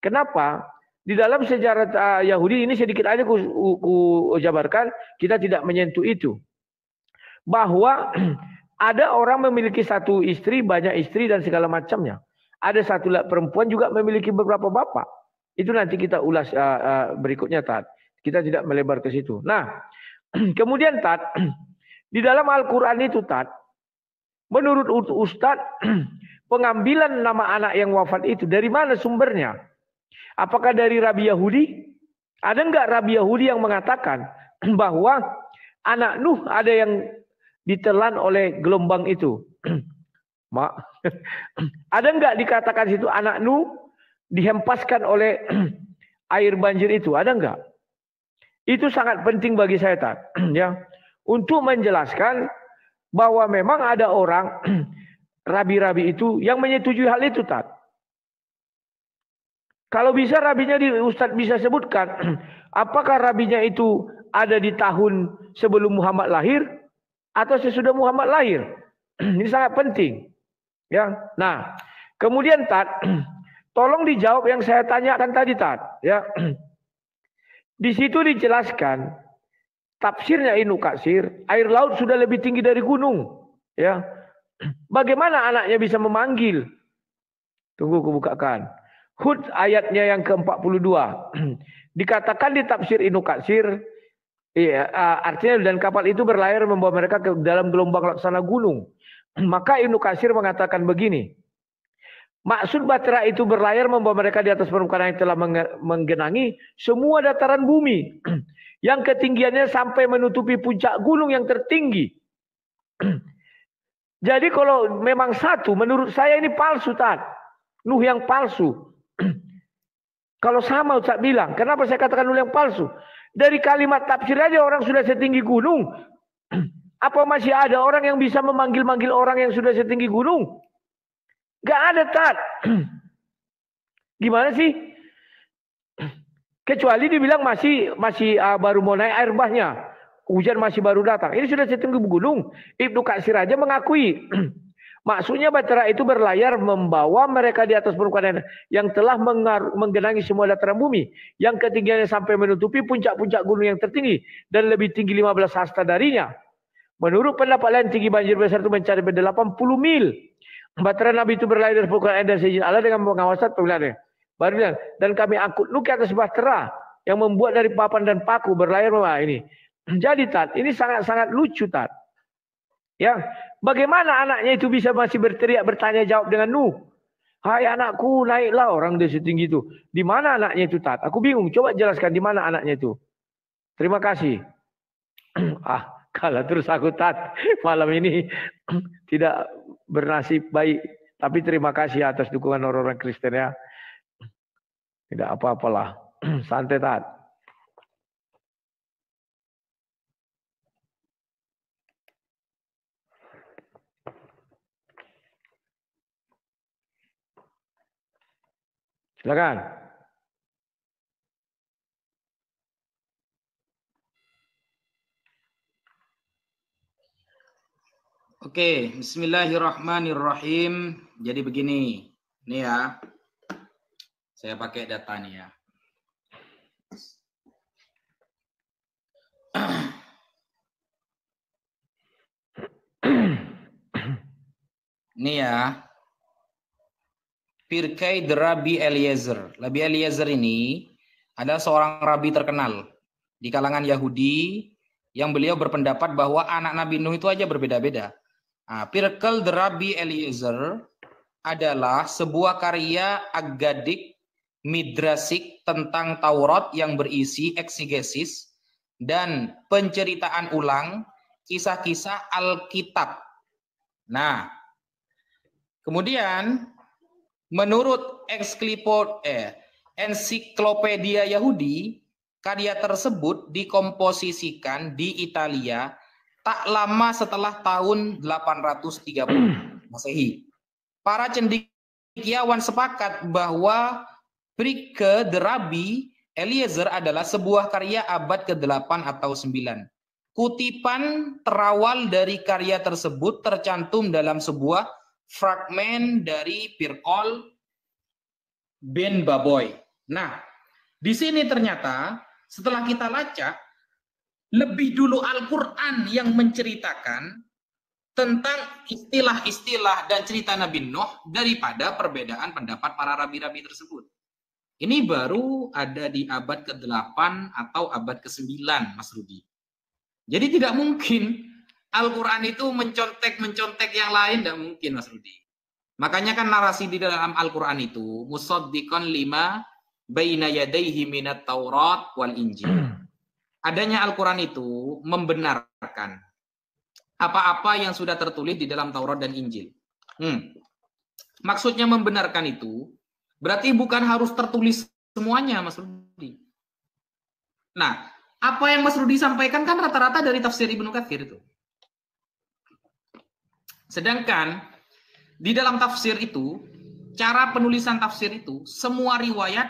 A: Kenapa? Di dalam sejarah Yahudi ini sedikit aja ku jabarkan. Kita tidak menyentuh itu. Bahwa ada orang memiliki satu istri, banyak istri dan segala macamnya. Ada satu perempuan juga memiliki beberapa bapak. Itu nanti kita ulas berikutnya Tat. Kita tidak melebar ke situ. Nah, kemudian Tat. Di dalam Al-Quran itu, Tat, menurut Ustadz, pengambilan nama anak yang wafat itu, dari mana sumbernya? Apakah dari Rabi Yahudi? Ada enggak Rabi Yahudi yang mengatakan bahwa anak Nuh ada yang ditelan oleh gelombang itu? Ada enggak dikatakan situ anak Nuh dihempaskan oleh air banjir itu? Ada enggak? Itu sangat penting bagi saya, Tat. Ya. Untuk menjelaskan bahwa memang ada orang rabi-rabi itu yang menyetujui hal itu, Tat. Kalau bisa rabinya Ustadz bisa sebutkan, apakah rabinya itu ada di tahun sebelum Muhammad lahir atau sesudah Muhammad lahir? Ini sangat penting. Ya. Nah, kemudian Tat, tolong dijawab yang saya tanyakan tadi, Tat. Ya. Di situ dijelaskan tafsirnya Ibnu Katsir, air laut sudah lebih tinggi dari gunung. Ya. Bagaimana anaknya bisa memanggil? Tunggu kubukakan. Hud ayatnya yang ke-42. Dikatakan di tafsir Ibnu Katsir, artinya dan kapal itu berlayar membawa mereka ke dalam gelombang laksana gunung. Maka Ibnu Katsir mengatakan begini. Maksud bahtera itu berlayar membawa mereka di atas permukaan yang telah menggenangi semua dataran bumi. Yang ketinggiannya sampai menutupi puncak gunung yang tertinggi. Jadi kalau memang satu, menurut saya ini palsu, Tat. Nuh yang palsu. Kalau sama Ustaz bilang, kenapa saya katakan Nuh yang palsu? Dari kalimat tafsir aja orang sudah setinggi gunung. Apa masih ada orang yang bisa memanggil-manggil orang yang sudah setinggi gunung? Gak ada, Tat. Gimana sih? Kecuali dibilang masih baru mau naik air bahnya. Hujan masih baru datang. Ini sudah setinggi gunung. Ibnu Katsir aja mengakui. Maksudnya bahtera itu berlayar membawa mereka di atas permukaan yang telah menggenangi semua dataran bumi. Yang ketinggiannya sampai menutupi puncak-puncak gunung yang tertinggi. Dan lebih tinggi 15 hasta darinya. Menurut pendapat lain tinggi banjir besar itu mencapai 80 mil. Bahtera Nabi itu berlayar dari permukaan dan seizin Allah dengan pengawasan pemilihannya. Baru bilang, dan kami angkut Nuh ke atas bahtera yang membuat dari papan dan paku berlayar ini. Jadi Tat, ini sangat-sangat lucu Tat. Ya, bagaimana anaknya itu bisa masih berteriak bertanya jawab dengan Nuh? Hai anakku, naiklah, orang dia setinggi itu. Di mana anaknya itu Tat? Aku bingung. Coba jelaskan di mana anaknya itu. Terima kasih. Kalah terus aku Tat. Malam ini tidak bernasib baik. Tapi terima kasih atas dukungan orang-orang Kristen ya. Tidak apa-apalah. Santai Tat. Silakan.
B: Oke, bismillahirrahmanirrahim. Jadi begini. Ini ya. Saya pakai data nih ya. Ini ya. Pirkei the Rabbi Eliezer. Rabbi Eliezer ini adalah seorang rabi terkenal di kalangan Yahudi yang beliau berpendapat bahwa anak Nabi Nuh itu aja berbeda-beda. Nah, Pirkei the Rabbi Eliezer adalah sebuah karya agadik midrasik tentang Taurat yang berisi eksegesis dan penceritaan ulang kisah-kisah Alkitab. Nah, kemudian menurut Ensiklopedia Yahudi, karya tersebut dikomposisikan di Italia tak lama setelah tahun 830 Masehi. Para cendekiawan sepakat bahwa Pirkei the Rabbi Eliezer adalah sebuah karya abad ke-8 atau 9. Kutipan terawal dari karya tersebut tercantum dalam sebuah fragmen dari Pirkei ben Baboy. Nah, di sini ternyata setelah kita lacak, lebih dulu Al-Quran yang menceritakan tentang istilah-istilah dan cerita Nabi Nuh daripada perbedaan pendapat para rabi-rabi tersebut. Ini baru ada di abad ke-8 atau abad ke-9, Mas Rudi. Jadi tidak mungkin Al-Quran itu mencontek yang lain, tidak mungkin, Mas Rudi. Makanya kan narasi di dalam Al-Quran itu, musaddiqan lima baina yadayhi minat Taurat wal Injil. Adanya Al-Quran itu membenarkan apa-apa yang sudah tertulis di dalam Taurat dan Injil. Maksudnya membenarkan itu berarti bukan harus tertulis semuanya, Mas Rudi. Nah, apa yang Mas Rudi sampaikan kan rata-rata dari tafsir Ibnu Katsir itu. Sedangkan di dalam tafsir itu, cara penulisan tafsir itu, semua riwayat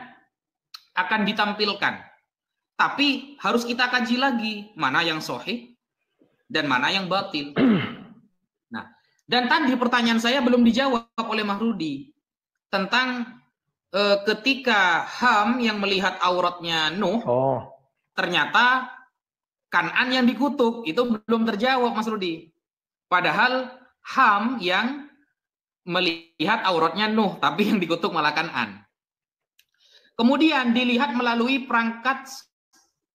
B: akan ditampilkan. Tapi harus kita kaji lagi mana yang sahih dan mana yang batil. Nah, dan tadi pertanyaan saya belum dijawab oleh Mas Rudi tentang ketika Ham yang melihat auratnya Nuh, ternyata Kan'an yang dikutuk, itu belum terjawab, Mas Rudi. Padahal Ham yang melihat auratnya Nuh, tapi yang dikutuk malah Kan'an. Kemudian dilihat melalui perangkat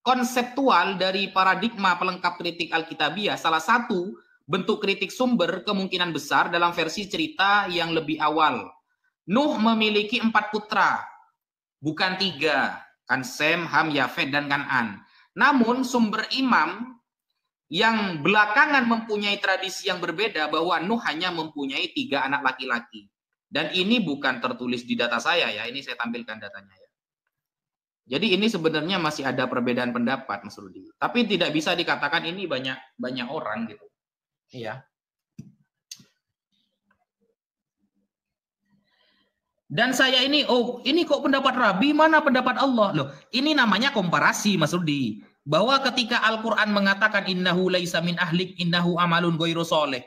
B: konseptual dari paradigma pelengkap kritik Alkitabiah, salah satu bentuk kritik sumber kemungkinan besar dalam versi cerita yang lebih awal. Nuh memiliki 4 putra, bukan 3, kan Sem, Ham, Yafet, dan Kan'an. Namun sumber imam yang belakangan mempunyai tradisi yang berbeda bahwa Nuh hanya mempunyai 3 anak laki-laki. Dan ini bukan tertulis di data saya ya, ini saya tampilkan datanya ya. Jadi ini sebenarnya masih ada perbedaan pendapat, Mas Rudi. Tapi tidak bisa dikatakan ini banyak orang gitu. Iya. Dan saya ini, ini kok pendapat Rabi, mana pendapat Allah? Loh, ini namanya komparasi, Mas Rudi. Bahwa ketika Al-Quran mengatakan innahu laisa min ahlik, innahu amalun ghairu soleh.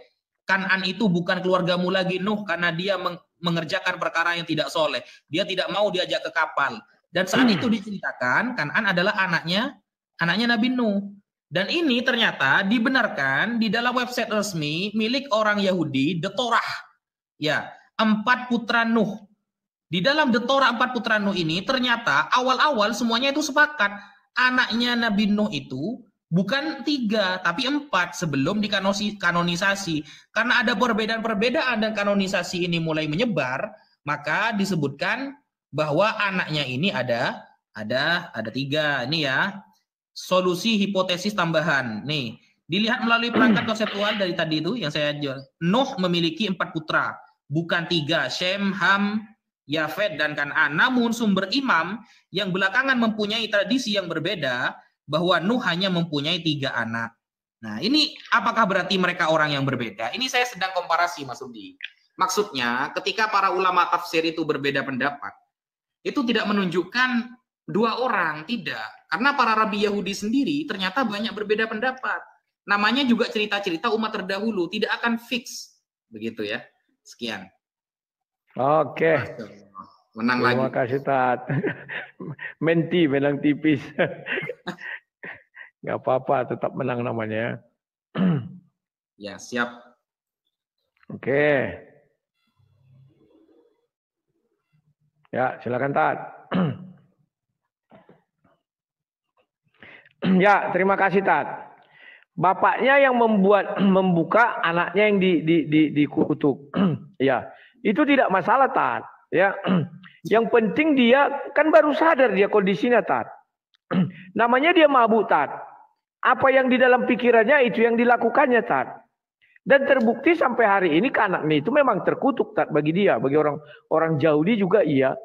B: Kan'an itu bukan keluargamu lagi, Nuh, karena dia mengerjakan perkara yang tidak soleh. Dia tidak mau diajak ke kapal. Dan saat itu diceritakan Kan'an adalah anaknya Nabi Nuh. Dan ini ternyata dibenarkan di dalam website resmi milik orang Yahudi, The Torah. Ya, 4 putra Nuh. Di dalam The Torah 4 putra Nuh ini ternyata awal-awal semuanya itu sepakat. Anaknya Nabi Nuh itu bukan 3, tapi 4 sebelum dikanonisasi. Karena ada perbedaan-perbedaan dan kanonisasi ini mulai menyebar, maka disebutkan bahwa anaknya ini ada 3. Ini ya, solusi hipotesis tambahan. Nih, dilihat melalui perangkat konseptual dari tadi itu yang saya jual. Nuh memiliki 4 putra, bukan 3, Shem, Ham, Yafet, dan Kan'an. Namun sumber imam yang belakangan mempunyai tradisi yang berbeda bahwa Nuh hanya mempunyai 3 anak. Nah, ini apakah berarti mereka orang yang berbeda? Ini saya sedang komparasi, Mas Rudi. Maksudnya, ketika para ulama tafsir itu berbeda pendapat, itu tidak menunjukkan 2 orang, tidak. Karena para rabi Yahudi sendiri ternyata banyak berbeda pendapat. Namanya juga cerita-cerita umat terdahulu, tidak akan fix. Begitu ya. Sekian.
A: Oke.
B: Menang
A: Terima
B: lagi.
A: kasih Tat. Menti menang tipis. Nggak apa-apa, tetap menang namanya.
B: Ya, siap.
A: Oke. Ya, silakan Tat. Ya, terima kasih Tat. Bapaknya yang membuka, anaknya yang dikutuk. Ya, itu tidak masalah Tat. Ya, yang penting dia kan baru sadar dia kondisinya Tat. Namanya dia mabuk Tat. Apa yang di dalam pikirannya itu yang dilakukannya Tat. Dan terbukti sampai hari ini anaknya itu memang terkutuk Tat bagi dia, bagi orang Yahudi juga iya.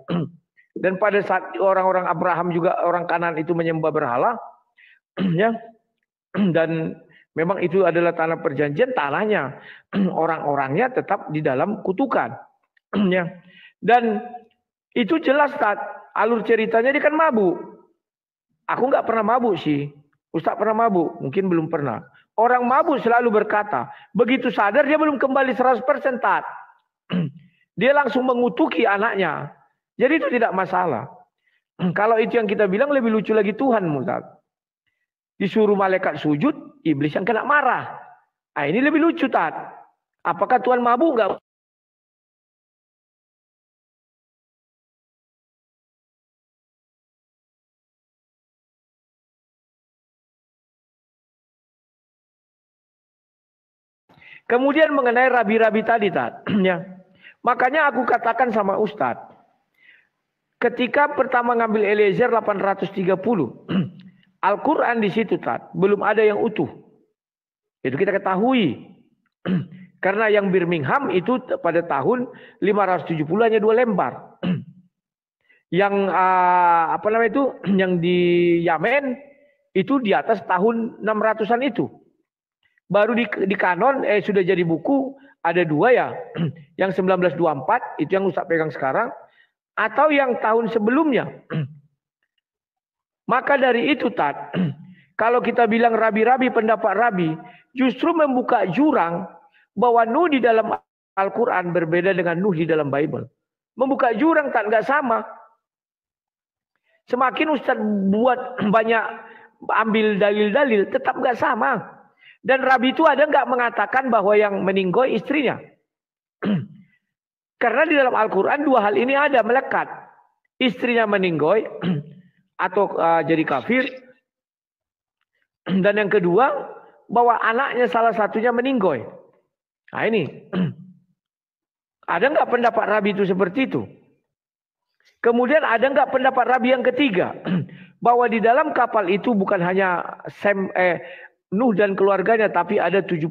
A: Dan pada saat orang-orang Abraham juga orang Kanaan itu menyembah berhala, ya. Dan memang itu adalah tanah perjanjian, tanahnya. Orang-orangnya tetap di dalam kutukan. Ya. Dan itu jelas Tat, alur ceritanya dia kan mabuk. Aku nggak pernah mabuk sih. Ustaz pernah mabuk? Mungkin belum pernah. Orang mabuk selalu berkata, begitu sadar dia belum kembali 100% Tat. Dia langsung mengutuki anaknya. Jadi itu tidak masalah. Kalau itu yang kita bilang lebih lucu lagi Tuhan Tat. Disuruh malaikat sujud, iblis yang kena marah. Nah, ini lebih lucu Tat. Apakah Tuhan mabuk nggak? Kemudian mengenai rabi-rabi tadi Tat. Ya. Makanya aku katakan sama Ustadz. Ketika pertama ngambil Eliezer 830. Al-Quran di situ Tat. Belum ada yang utuh. Itu kita ketahui. Karena yang Birmingham itu pada tahun 570 hanya 2 lembar. Yang apa namanya itu? Yang di Yamen itu di atas tahun 600-an itu. Baru di kanon sudah jadi buku ada 2 ya. Yang 1924 itu yang Ustaz pegang sekarang atau yang tahun sebelumnya. Maka dari itu Tat, kalau kita bilang rabi-rabi pendapat rabi justru membuka jurang bahwa Nuh di dalam Al-Qur'an berbeda dengan Nuh di dalam Bible. Membuka jurang Tat, nggak sama. Semakin Ustaz buat banyak ambil dalil-dalil tetap nggak sama. Dan Rabi itu ada nggak mengatakan bahwa yang meninggoy istrinya? Karena di dalam Al-Quran 2 hal ini ada melekat. Istrinya meninggoy atau jadi kafir. Dan yang kedua, bahwa anaknya salah satunya meninggoy. Nah ini. Ada nggak pendapat Rabi itu seperti itu? Kemudian ada nggak pendapat Rabi yang ketiga? Bahwa di dalam kapal itu bukan hanya Nuh dan keluarganya, tapi ada 80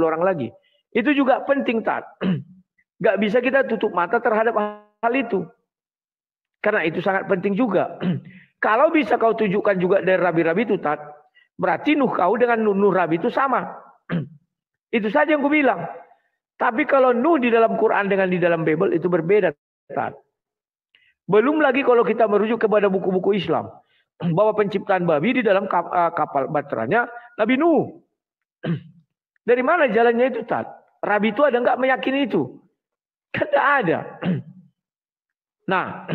A: orang lagi. Itu juga penting Tat. Gak bisa kita tutup mata terhadap hal itu. Karena itu sangat penting juga. Kalau bisa kau tunjukkan juga dari rabi-rabi itu Tat, berarti Nuh kau dengan Nuh Rabi itu sama. Itu saja yang gue bilang. Tapi kalau Nuh di dalam Quran dengan di dalam Bible itu berbeda Tat. Belum lagi kalau kita merujuk kepada buku-buku Islam. Bahwa penciptaan babi di dalam kapal baterainya Nabi Nuh. Dari mana jalannya itu Tat? Rabi itu ada nggak meyakini itu? Kan nggak ada. Nah,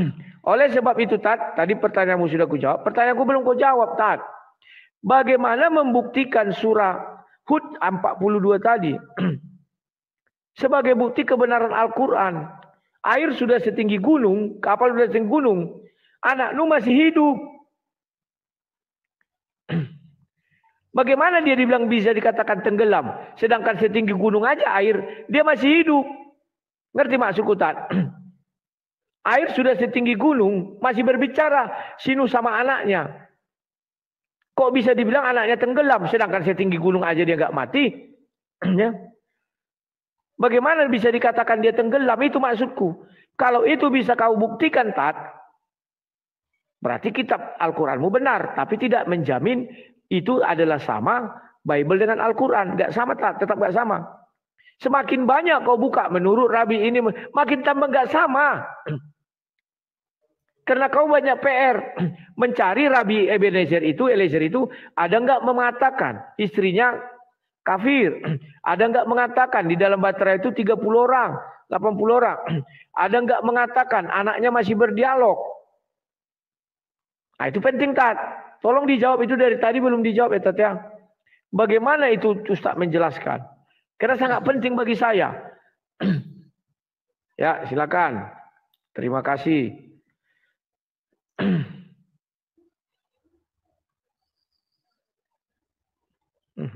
A: oleh sebab itu Tat, tadi pertanyaanmu sudah ku jawab, pertanyaanku belum ku jawab Tat. Bagaimana membuktikan surah Hud 42 tadi? Sebagai bukti kebenaran Al-Quran. Air sudah setinggi gunung, kapal sudah setinggi gunung. Anak Nuh masih hidup. Bagaimana dia dibilang bisa dikatakan tenggelam? Sedangkan setinggi gunung aja air, dia masih hidup. Ngerti maksudku Tat? Air sudah setinggi gunung, masih berbicara si Nuh sama anaknya. Kok bisa dibilang anaknya tenggelam, sedangkan setinggi gunung aja dia nggak mati? Ya. Bagaimana bisa dikatakan dia tenggelam? Itu maksudku. Kalau itu bisa kau buktikan Tat, berarti kitab Al-Quranmu benar, tapi tidak menjamin itu adalah sama Bible dengan Al-Quran. Gak sama Tat, tetap gak sama. Semakin banyak kau buka menurut Rabi ini, makin tambah gak sama. Karena kau banyak PR. Mencari Rabi Eliezer itu ada nggak mengatakan istrinya kafir. Ada nggak mengatakan di dalam baterai itu 30 orang. 80 orang. Ada nggak mengatakan anaknya masih berdialog? Nah, itu penting, Tat. Tolong dijawab, itu dari tadi belum dijawab ya, Tat ya. Bagaimana itu Ustaz menjelaskan? Karena sangat penting bagi saya. Ya, silakan. Terima kasih.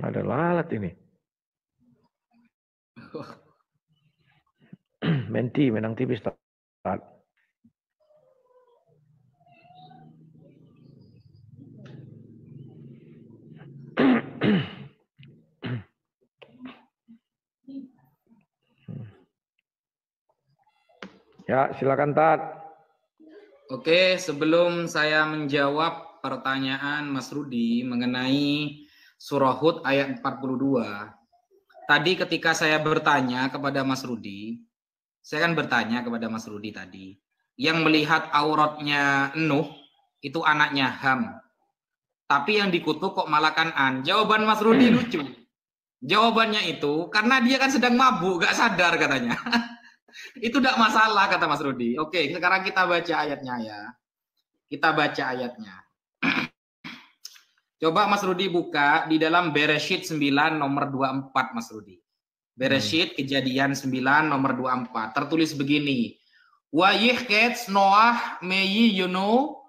A: Ada lalat ini. Menti, menang tipis, Tat. Ya, silakan, Tat.
B: Oke, sebelum saya menjawab pertanyaan Mas Rudi mengenai surah Hud ayat 42. Tadi ketika saya bertanya kepada Mas Rudi, saya kan bertanya kepada Mas Rudi tadi, yang melihat auratnya Nuh itu anaknya Ham. Tapi yang dikutuk kok malah Kan'an. Jawaban Mas Rudi lucu. Jawabannya itu karena dia kan sedang mabuk, gak sadar katanya. Itu tidak masalah kata Mas Rudi. Oke, sekarang kita baca ayatnya ya. Kita baca ayatnya. Coba Mas Rudi buka di dalam Bereshit 9 nomor 24 Mas Rudi. Bereshit Kejadian 9 nomor 24. Tertulis begini. Wa yihkets Noah meyi yuno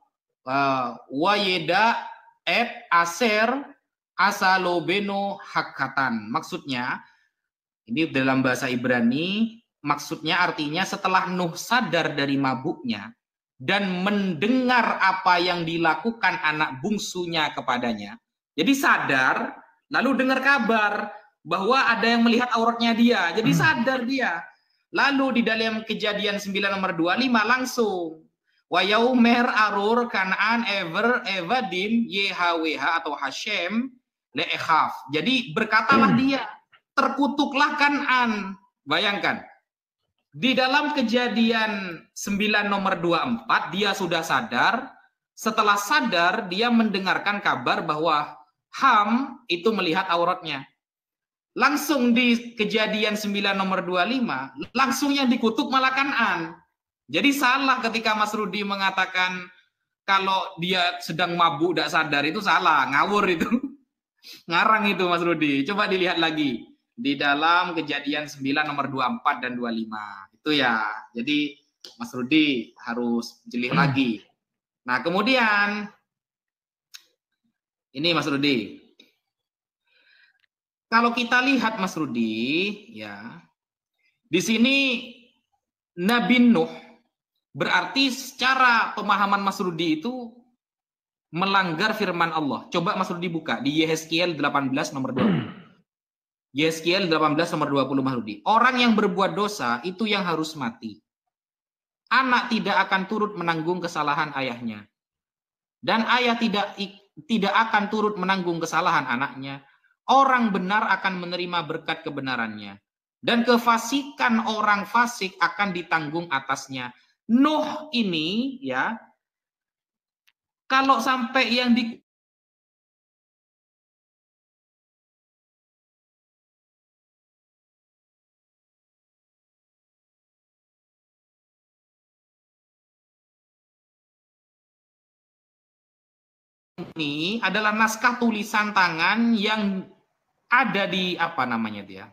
B: wa yeda et aser asalobeno hakatan. Maksudnya ini dalam bahasa Ibrani, maksudnya artinya setelah Nuh sadar dari mabuknya dan mendengar apa yang dilakukan anak bungsunya kepadanya. Jadi sadar, lalu dengar kabar bahwa ada yang melihat auratnya dia. Jadi sadar dia. Lalu di dalam Kejadian 9 nomor 25 langsung wa yaumer arur Kan'an ever evadim YHWH atau Hashem le'ekhaf. Jadi berkatalah dia, terkutuklah Kan'an. Bayangkan. Di dalam Kejadian 9 nomor 24 dia sudah sadar. Setelah sadar dia mendengarkan kabar bahwa Ham itu melihat auratnya. Langsung di Kejadian 9 nomor 25 langsung yang dikutuk malah Kan'an. Jadi salah ketika Mas Rudi mengatakan kalau dia sedang mabuk tidak sadar, itu salah, ngawur itu. Ngarang itu Mas Rudi. Coba dilihat lagi di dalam Kejadian 9 nomor 24 dan 25. Itu ya. Jadi Mas Rudi harus jeli lagi. Nah, kemudian ini Mas Rudi. Kalau kita lihat Mas Rudi, ya. Di sini Nabi Nuh berarti secara pemahaman Mas Rudi itu melanggar firman Allah. Coba Mas Rudi buka di Yehezkiel 18 nomor 20. Yehezkiel 18 nomor 20 Mas Rudi. Orang yang berbuat dosa itu yang harus mati. Anak tidak akan turut menanggung kesalahan ayahnya. Dan ayah tidak akan turut menanggung kesalahan anaknya. Orang benar akan menerima berkat kebenarannya. Dan kefasikan orang fasik akan ditanggung atasnya. Nuh ini ya, kalau sampai yang di ini adalah naskah tulisan tangan yang ada di apa namanya dia?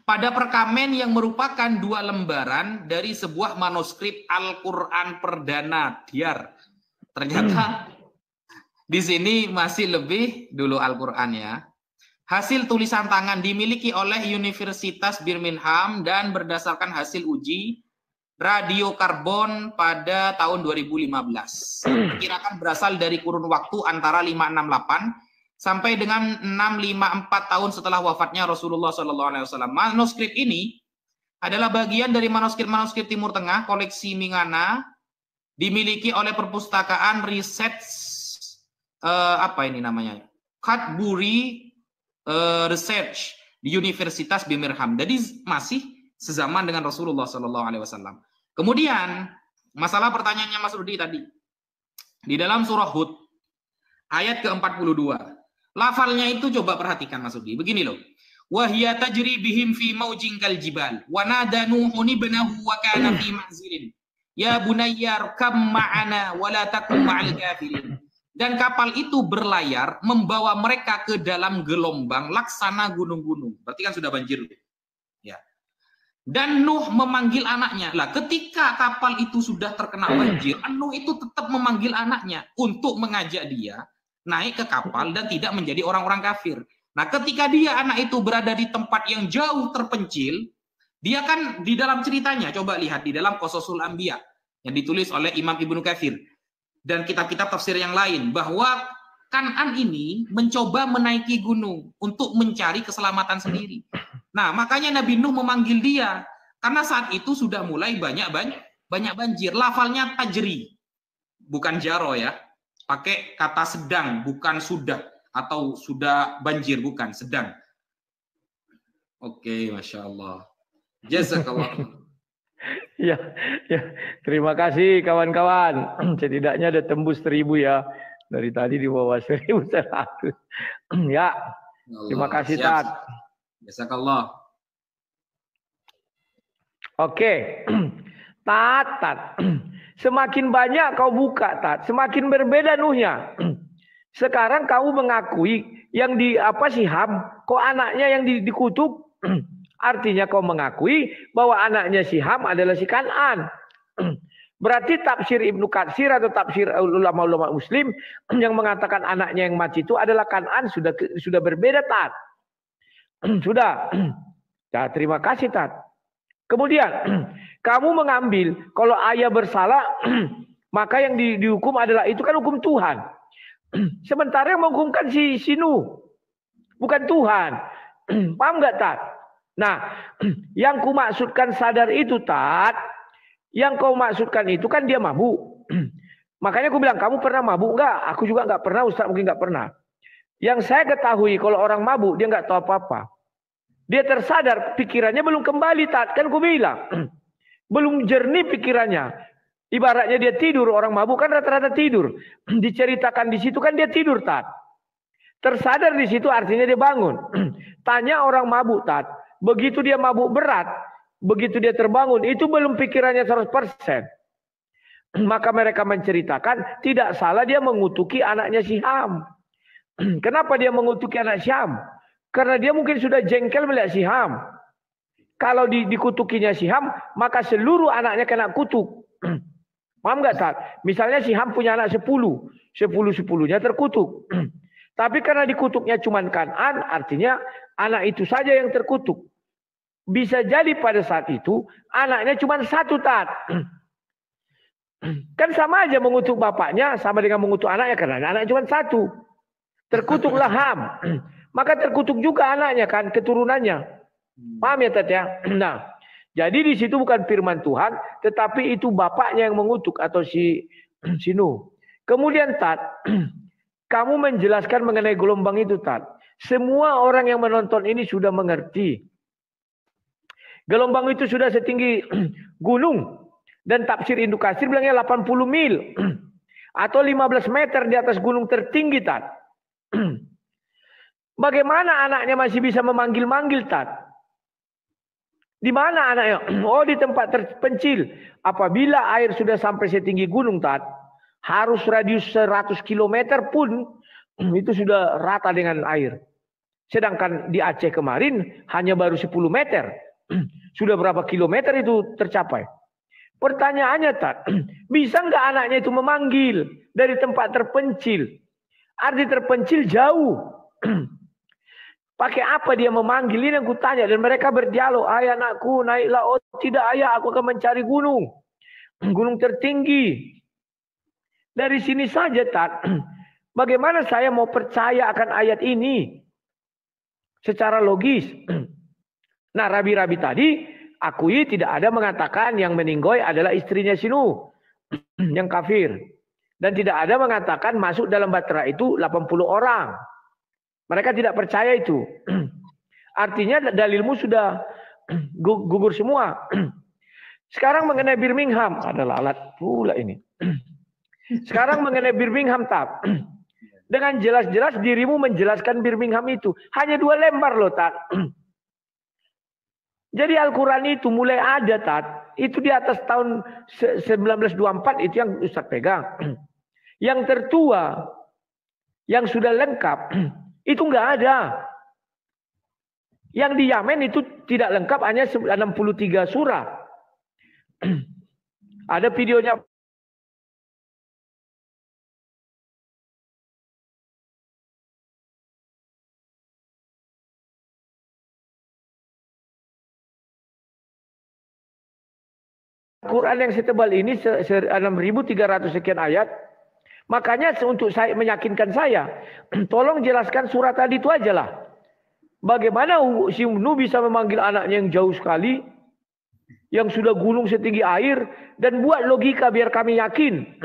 B: Pada perkamen yang merupakan 2 lembaran dari sebuah manuskrip Al-Qur'an perdana Diyar. Ternyata di sini masih lebih dulu Al-Qur'an ya. Hasil tulisan tangan dimiliki oleh Universitas Birmingham dan berdasarkan hasil uji radiokarbon pada tahun 2015. Diperkirakan berasal dari kurun waktu antara 568 sampai dengan 654 tahun setelah wafatnya Rasulullah SAW. Manuskrip ini adalah bagian dari manuskrip-manuskrip Timur Tengah koleksi Mingana, dimiliki oleh perpustakaan riset apa ini namanya, Cadbury Research di Universitas Birmingham. Jadi masih sezaman dengan Rasulullah SAW. Kemudian masalah pertanyaannya Mas Rudi tadi di dalam surah Hud ayat ke-42. Lafalnya itu coba perhatikan Mas Rudi. Begini loh. wa hiya tajri bihim fi mawjin kal jibal wa nada nuhun ibnahu wa kana fi ma'zilin ya bunayya kam ma'ana wa la takum ma'al kafirin. Dan kapal itu berlayar membawa mereka ke dalam gelombang laksana gunung-gunung. Berarti kan sudah banjir. Ya. Dan Nuh memanggil anaknya. Lah, ketika kapal itu sudah terkena banjir, Nuh itu tetap memanggil anaknya untuk mengajak dia naik ke kapal dan tidak menjadi orang-orang kafir. Nah, ketika dia anak itu berada di tempat yang jauh terpencil, dia kan di dalam ceritanya, coba lihat di dalam Qasasul Anbiya yang ditulis oleh Imam Ibnu Katsir dan kitab-kitab tafsir yang lain, bahwa Kan'an ini mencoba menaiki gunung untuk mencari keselamatan sendiri. Nah, makanya Nabi Nuh memanggil dia karena saat itu sudah mulai banyak banjir. Lafalnya tajri, bukan jaro ya. Pakai kata sedang, bukan sudah, atau sudah banjir, bukan, sedang. Oke, Masya Allah. Jazakallah.
A: Ya, terima kasih kawan-kawan. Setidaknya ada tembus 1000 ya. Dari tadi di bawah 1100. Ya, terima kasih Tat.
B: Jazakallah.
A: Oke, Tat. Semakin banyak kau buka Tat, semakin berbeda Nuhnya. Sekarang kamu mengakui yang Siham, kok anaknya yang dikutuk. Artinya kau mengakui bahwa anaknya Siham adalah si Kan'an. Berarti tafsir Ibnu Katsir atau tafsir ulama-ulama Muslim yang mengatakan anaknya yang mati itu adalah Kan'an sudah berbeda Tat. Sudah. Ya, terima kasih Tat. Kemudian kamu mengambil kalau ayah bersalah maka yang dihukum adalah itu kan hukum Tuhan. Sementara yang menghukumkan si Nuh bukan Tuhan. Paham nggak Tat? Nah, yang ku maksudkan sadar itu Tat, yang kau maksudkan itu kan dia mabuk. Makanya aku bilang kamu pernah mabuk nggak? Aku juga nggak pernah, Ustaz mungkin nggak pernah. Yang saya ketahui kalau orang mabuk dia nggak tahu apa-apa. Dia tersadar pikirannya belum kembali Tat, kan aku bilang belum jernih pikirannya. Ibaratnya dia tidur, orang mabuk kan rata-rata tidur. Diceritakan di situ kan dia tidur Tat. Tersadar di situ artinya dia bangun. Tanya orang mabuk Tat. Begitu dia mabuk berat, begitu dia terbangun, itu belum pikirannya 100%. Maka mereka menceritakan, tidak salah dia mengutuki anaknya Siham. Kenapa dia mengutuki anak Siham? Karena dia mungkin sudah jengkel melihat Siham. Kalau dikutukinya Siham, maka seluruh anaknya kena kutuk. Paham nggak Tat? Misalnya Siham punya anak 10. 10-10-nya terkutuk. Tapi karena dikutuknya cuma Kan'an, artinya anak itu saja yang terkutuk. Bisa jadi pada saat itu anaknya cuma 1 Tat. Kan sama aja mengutuk bapaknya sama dengan mengutuk anaknya karena anaknya cuma 1. Terkutuklah Ham. Maka terkutuk juga anaknya kan, keturunannya. Paham ya Tat ya? Nah, jadi di situ bukan firman Tuhan, tetapi itu bapaknya yang mengutuk atau si Nuh. Kemudian Tat, kamu menjelaskan mengenai gelombang itu Tat. Semua orang yang menonton ini sudah mengerti. Gelombang itu sudah setinggi gunung. Dan tafsir Ibnu Katsir bilangnya 80 mil. Atau 15 meter di atas gunung tertinggi Tat. Bagaimana anaknya masih bisa memanggil-manggil Tat? Di mana anaknya? Oh, di tempat terpencil. Apabila air sudah sampai setinggi gunung Tat, harus radius 100 km pun itu sudah rata dengan air. Sedangkan di Aceh kemarin hanya baru 10 meter. Sudah berapa kilometer itu tercapai? Pertanyaannya Tat, bisa nggak anaknya itu memanggil dari tempat terpencil? Arti terpencil jauh. Pakai apa dia memanggil? Ini yang kutanya. Dan mereka berdialog. Ayah anakku naiklah. Oh tidak ayah, aku akan mencari gunung. Gunung tertinggi. Dari sini saja Tat. Bagaimana saya mau percaya akan ayat ini? Secara logis. Nah rabi-rabi tadi, akui tidak ada mengatakan yang meninggoy adalah istrinya si Nuh. Yang kafir. Dan tidak ada mengatakan masuk dalam Batra itu 80 orang. Mereka tidak percaya itu. Artinya dalilmu sudah gugur semua. Sekarang mengenai Birmingham. Adalah alat pula ini. Sekarang mengenai Birmingham Tat. Dengan jelas-jelas dirimu menjelaskan Birmingham itu. Hanya 2 lembar loh Tat. Jadi Al-Quran itu mulai ada, itu di atas tahun 1924 itu yang Ustaz pegang. Yang tertua, yang sudah lengkap, itu nggak ada. Yang di Yamen itu tidak lengkap, hanya 63 surah. Ada videonya. Quran yang setebal ini 6.300 sekian ayat. Makanya untuk saya meyakinkan saya, tolong jelaskan surat tadi itu aja lah. Bagaimana si Nuh bisa memanggil anaknya yang jauh sekali, yang sudah gunung setinggi air, dan buat logika biar kami yakin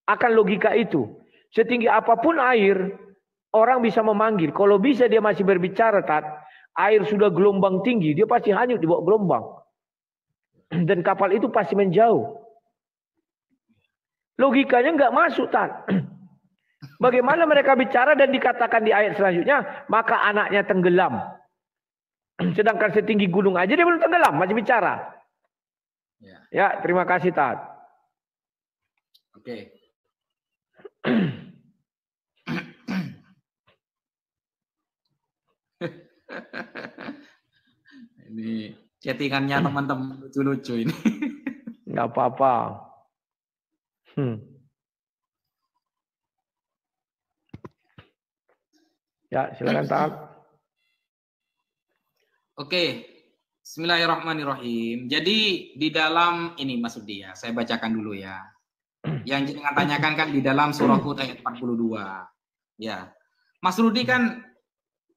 A: akan logika itu. Setinggi apapun air, orang bisa memanggil. Kalau bisa dia masih berbicara, air sudah gelombang tinggi, dia pasti hanyut di bawah gelombang. Dan kapal itu pasti menjauh. Logikanya nggak masuk, Bagaimana mereka bicara dan dikatakan di ayat selanjutnya, maka anaknya tenggelam. Sedangkan setinggi gunung aja dia belum tenggelam, masih bicara. Ya, terima kasih, Tat.
B: Oke. Ini chattingannya teman-teman lucu-lucu ini.
A: Nggak apa-apa. Ya, silakan, Tat.
B: Oke. Bismillahirrahmanirrahim. Jadi di dalam ini Mas Rudi ya, saya bacakan dulu ya. Yang jenengan tanyakan kan di dalam surah Hud ayat 42. Ya. Mas Rudi kan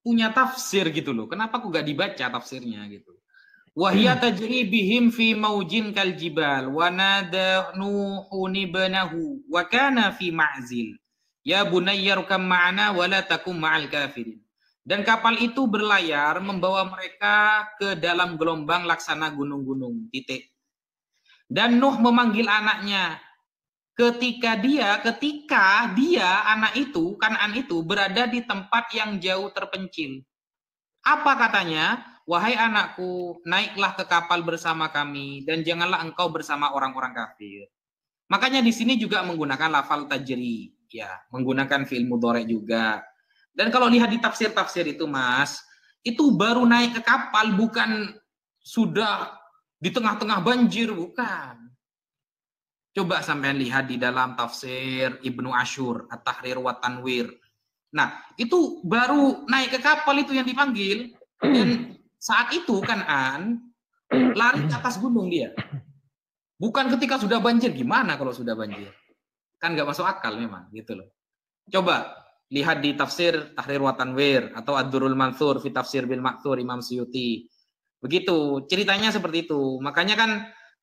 B: punya tafsir gitu loh. Kenapa kok gak dibaca tafsirnya gitu? Wahya tajri bihim fi maujin kal jibal wa nada nuhun ibnahu wa kana fi ma'zil. Ya bunayya rukam ma'ana wa la takum ma'al kafirin. Dan kapal itu berlayar membawa mereka ke dalam gelombang laksana gunung-gunung. Titik. Dan Nuh memanggil anaknya. Ketika dia anak itu, Kan'an itu berada di tempat yang jauh terpencil. Apa katanya? Wahai anakku, naiklah ke kapal bersama kami dan janganlah engkau bersama orang-orang kafir. Makanya di sini juga menggunakan lafal tajri, ya, menggunakan fi'il mudhari juga. Dan kalau lihat di tafsir-tafsir itu, Mas, itu baru naik ke kapal, bukan sudah di tengah-tengah banjir, bukan. Coba sampean lihat di dalam tafsir Ibnu Ashur, At-Tahrir wa Tanwir. Nah, itu baru naik ke kapal itu yang dipanggil. Dan saat itu Kan'an lari ke atas gunung dia. Bukan ketika sudah banjir. Gimana kalau sudah banjir? Kan nggak masuk akal memang, gitu loh. Coba lihat di tafsir Tahrir wa Tanwir atau Ad-Durrul Mansur fi Tafsir bil Ma'thur Imam Suyuti. Begitu, ceritanya seperti itu. Makanya kan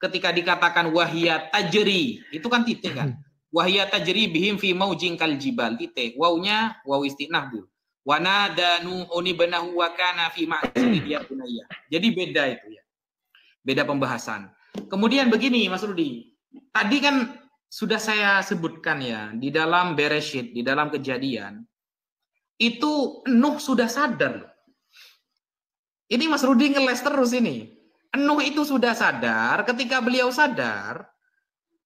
B: ketika dikatakan wahya tajri, itu kan titik kan. Wahya tajri bihim fi maujin kal jibal, titik. Wawnya waw istinaf dulu. Wa nada nuhun ibnahu wa kana fi ma'zil ya bunayya. Jadi beda itu ya. Beda pembahasan. Kemudian begini Mas Rudi. Tadi kan sudah saya sebutkan ya, di dalam Bereshit, di dalam Kejadian, itu Nuh sudah sadar. Ini Mas Rudi ngeles terus ini. Nuh itu sudah sadar, ketika beliau sadar,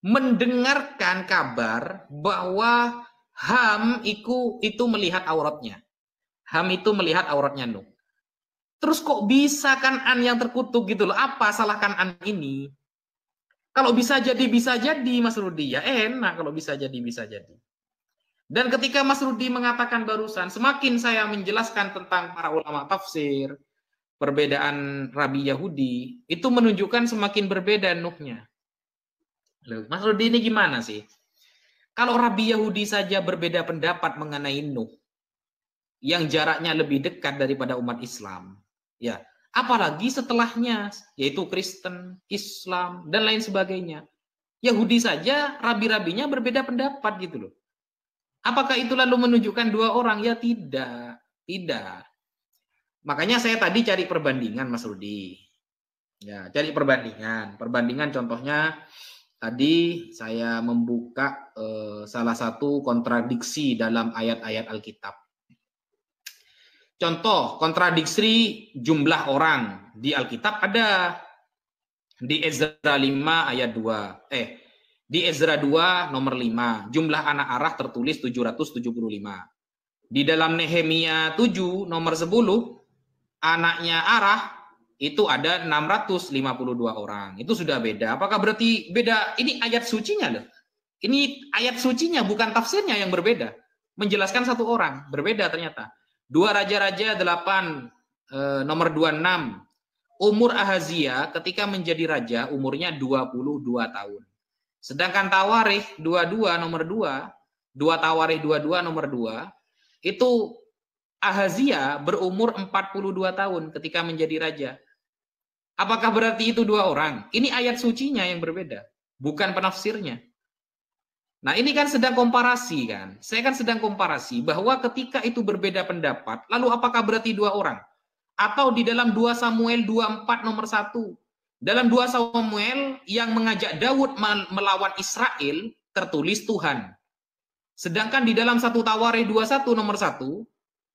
B: mendengarkan kabar bahwa Ham itu melihat auratnya. Ham itu melihat auratnya Nuh. Terus kok bisa Kan'an yang terkutuk gitu loh? Apa salah Kan'an ini? Kalau bisa jadi Mas Rudi, ya enak kalau bisa jadi. Dan ketika Mas Rudi mengatakan barusan, semakin saya menjelaskan tentang para ulama tafsir, perbedaan Rabi Yahudi, itu menunjukkan semakin berbeda Nuhnya. Loh, Mas Rudi ini gimana sih? Kalau Rabi Yahudi saja berbeda pendapat mengenai Nuh, yang jaraknya lebih dekat daripada umat Islam, ya, apalagi setelahnya, yaitu Kristen, Islam, dan lain sebagainya. Yahudi saja, rabi-rabinya berbeda pendapat gitu loh. Apakah itu lalu menunjukkan dua orang? Ya tidak. Makanya saya tadi cari perbandingan Mas Rudi. Ya, cari perbandingan. Perbandingan contohnya tadi saya membuka salah satu kontradiksi dalam ayat-ayat Alkitab. Contoh kontradiksi jumlah orang di Alkitab ada di Ezra 5 ayat 2. Di Ezra 2 nomor 5, jumlah anak Arah tertulis 775. Di dalam Nehemia 7 nomor 10, anaknya Arah itu ada 652 orang. Itu sudah beda. Apakah berarti beda? Ini ayat sucinya loh. Ini ayat sucinya, bukan tafsirnya yang berbeda. Menjelaskan satu orang, berbeda ternyata. 2 Raja-Raja 8 nomor 26. Umur Ahazia ketika menjadi raja umurnya 22 tahun. Sedangkan Tawarikh 22 nomor 2, 2 Tawarikh 22 nomor 2, itu Ahazia berumur 42 tahun ketika menjadi raja. Apakah berarti itu 2 orang? Ini ayat sucinya yang berbeda, bukan penafsirnya. Nah, ini kan sedang komparasi kan. Saya kan sedang komparasi bahwa ketika itu berbeda pendapat, lalu apakah berarti 2 orang? Atau di dalam 2 Samuel 24 nomor 1. Dalam 2 Samuel yang mengajak Daud melawan Israel, tertulis Tuhan. Sedangkan di dalam 1 Tawarikh 21 nomor 1,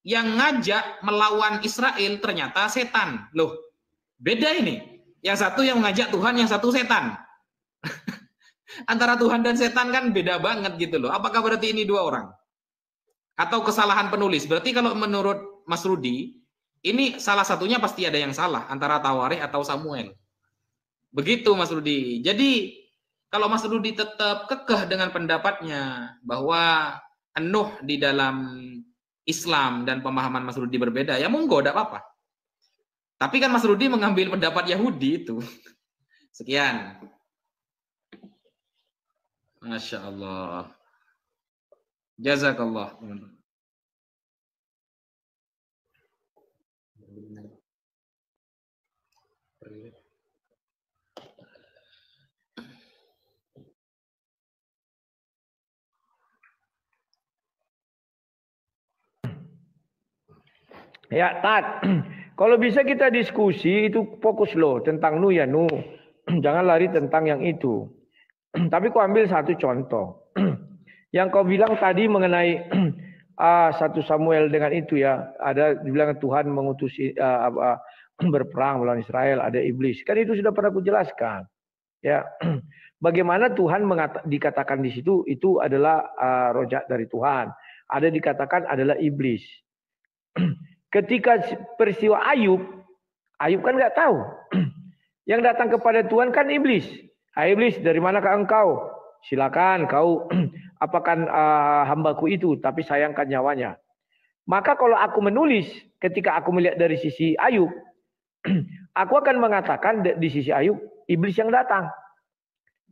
B: yang ngajak melawan Israel ternyata setan. Loh, beda ini. Yang satu yang mengajak Tuhan, yang satu setan. Antara Tuhan dan setan kan beda banget gitu loh. Apakah berarti ini 2 orang? Atau kesalahan penulis? Berarti kalau menurut Mas Rudi, ini salah satunya pasti ada yang salah antara Tawarikh atau Samuel. Begitu Mas Rudi. Jadi kalau Mas Rudi tetap kekeh dengan pendapatnya bahwa Nuh di dalam Islam dan pemahaman Mas Rudi berbeda, ya monggo, tidak apa-apa. Tapi kan Mas Rudi mengambil pendapat Yahudi itu. Sekian. Masya Allah. Jazakallah.
A: Ya, Tat. Kalau bisa kita diskusi itu fokus loh tentang Nu ya Nu. Jangan lari tentang yang itu. Tapi kau ambil satu contoh. Yang kau bilang tadi mengenai 1 Samuel dengan itu ya, ada dibilang Tuhan mengutus berperang melawan Israel, ada iblis. Kan itu sudah pernah aku jelaskan. Ya. Bagaimana Tuhan dikatakan di situ itu adalah rojak dari Tuhan. Ada dikatakan adalah iblis. Ketika peristiwa Ayub kan nggak tahu. Yang datang kepada Tuhan kan iblis. Hai iblis, dari manakah engkau? Silakan kau apakan hambaku itu, tapi sayangkan nyawanya. Maka kalau aku menulis, ketika aku melihat dari sisi Ayub, aku akan mengatakan di sisi Ayub, iblis yang datang.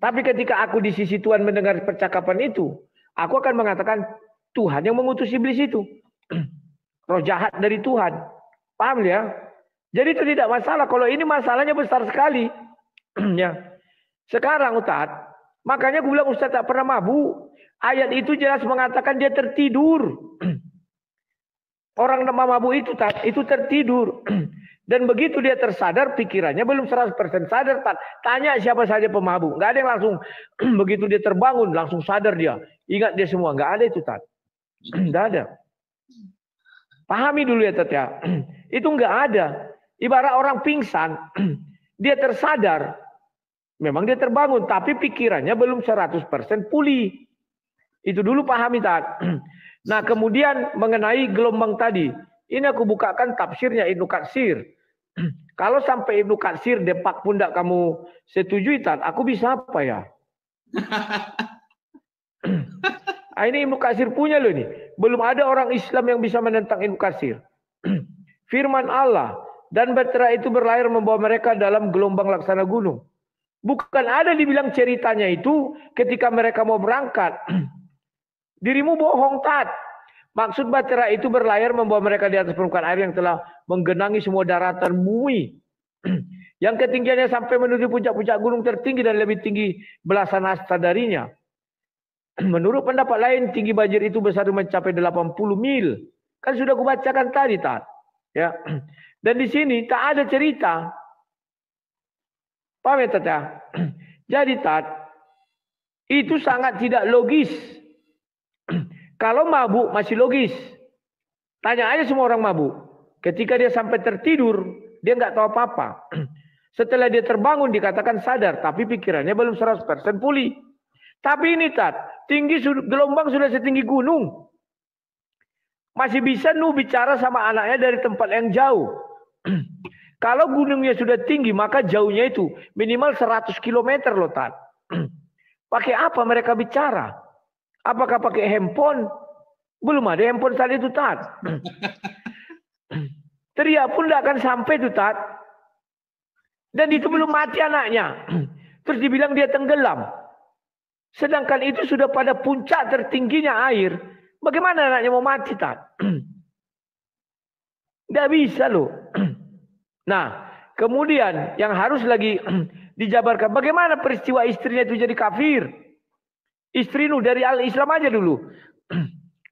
A: Tapi ketika aku di sisi Tuhan mendengar percakapan itu, aku akan mengatakan Tuhan yang mengutus iblis itu. Roh jahat dari Tuhan. Paham ya? Jadi itu tidak masalah. Kalau ini masalahnya besar sekali. Ya. Sekarang Ustaz, makanya gue bilang Ustaz tak pernah mabuk. Ayat itu jelas mengatakan dia tertidur. Orang mabuk itu tertidur. Dan begitu dia tersadar, pikirannya belum 100% sadar. Tanya siapa saja pemabuk. Nggak ada yang langsung, begitu dia terbangun, langsung sadar dia. Ingat dia semua. Nggak ada itu, Tat. Nggak ada. Pahami dulu ya, Tat ya. Itu nggak ada. Ibarat orang pingsan, dia tersadar. Memang dia terbangun, tapi pikirannya belum 100% pulih. Itu dulu pahami, Tat. Nah, kemudian mengenai gelombang tadi. Ini aku bukakan tafsirnya Ibnu Katsir. Kalau sampai Ibnu Katsir depak pun tidak kamu setujui, Tat, aku bisa apa ya? Ini Ibnu Katsir punya loh ini. Belum ada orang Islam yang bisa menentang Ibnu Katsir. Firman Allah, dan bahtera itu berlayar membawa mereka dalam gelombang laksana gunung. Bukan ada dibilang ceritanya itu ketika mereka mau berangkat. Dirimu bohong, Tat. Maksud bahtera itu berlayar membawa mereka di atas permukaan air yang telah menggenangi semua daratan bumi. Yang ketinggiannya sampai menuju puncak-puncak gunung tertinggi dan lebih tinggi belasan hasta darinya. Menurut pendapat lain, tinggi banjir itu besar mencapai 80 mil. Kan sudah kubacakan tadi, Tat. Ya. Dan di sini tak ada cerita. Paham ya, Tat ya? Jadi, Tat, itu sangat tidak logis. Kalau mabuk masih logis. Tanya aja semua orang mabuk. Ketika dia sampai tertidur, dia nggak tahu apa-apa. Setelah dia terbangun dikatakan sadar, tapi pikirannya belum 100% pulih. Tapi ini gelombang sudah setinggi gunung. Masih bisa Nuh bicara sama anaknya dari tempat yang jauh. Kalau gunungnya sudah tinggi, maka jauhnya itu minimal 100 km loh, Tat. Pakai apa mereka bicara? Apakah pakai handphone? Belum ada handphone saat itu, Tat. Teriak pun tidak akan sampai itu, Tat. Dan itu belum mati anaknya. Terus dibilang dia tenggelam. Sedangkan itu sudah pada puncak tertingginya air. Bagaimana anaknya mau mati, Tat? Tidak bisa loh. Nah, kemudian yang harus lagi dijabarkan. Bagaimana peristiwa istrinya itu jadi kafir? Istri Nuh dari al-Islam aja dulu.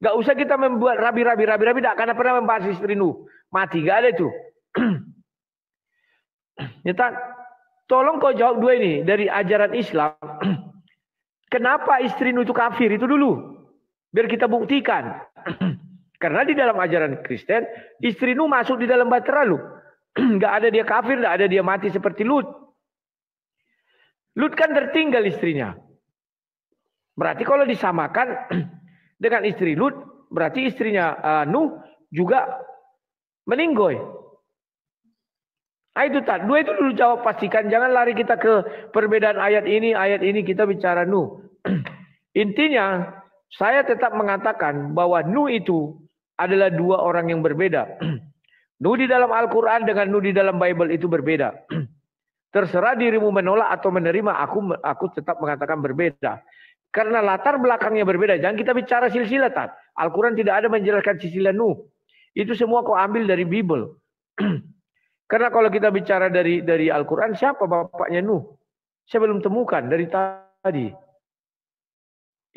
A: Gak usah kita membuat rabi-rabi. Tidak akan pernah membahas istri Nuh. Mati, gak ada itu. Ya, Tat, tolong kau jawab dua ini dari ajaran Islam. Kenapa istri Nuh itu kafir itu dulu? Biar kita buktikan. Karena di dalam ajaran Kristen, istri Nuh masuk di dalam bahtera loh. Gak ada dia kafir, gak ada dia mati seperti Lut. Lut kan tertinggal istrinya. Berarti kalau disamakan dengan istri Lut, berarti istrinya Nuh juga meninggoy. Nah, itu tak. Dua itu dulu jawab, pastikan. Jangan lari kita ke perbedaan ayat ini kita bicara Nuh. Intinya, saya tetap mengatakan bahwa Nuh itu adalah dua orang yang berbeda. Nuh di dalam Al-Quran dengan Nuh di dalam Bible itu berbeda. Terserah dirimu menolak atau menerima, aku tetap mengatakan berbeda. Karena latar belakangnya berbeda. Jangan kita bicara silsilah, Tat. Al-Quran tidak ada menjelaskan silsilah Nuh. Itu semua kau ambil dari Bible. Karena kalau kita bicara dari Al-Quran, siapa bapaknya Nuh? Saya belum temukan dari tadi.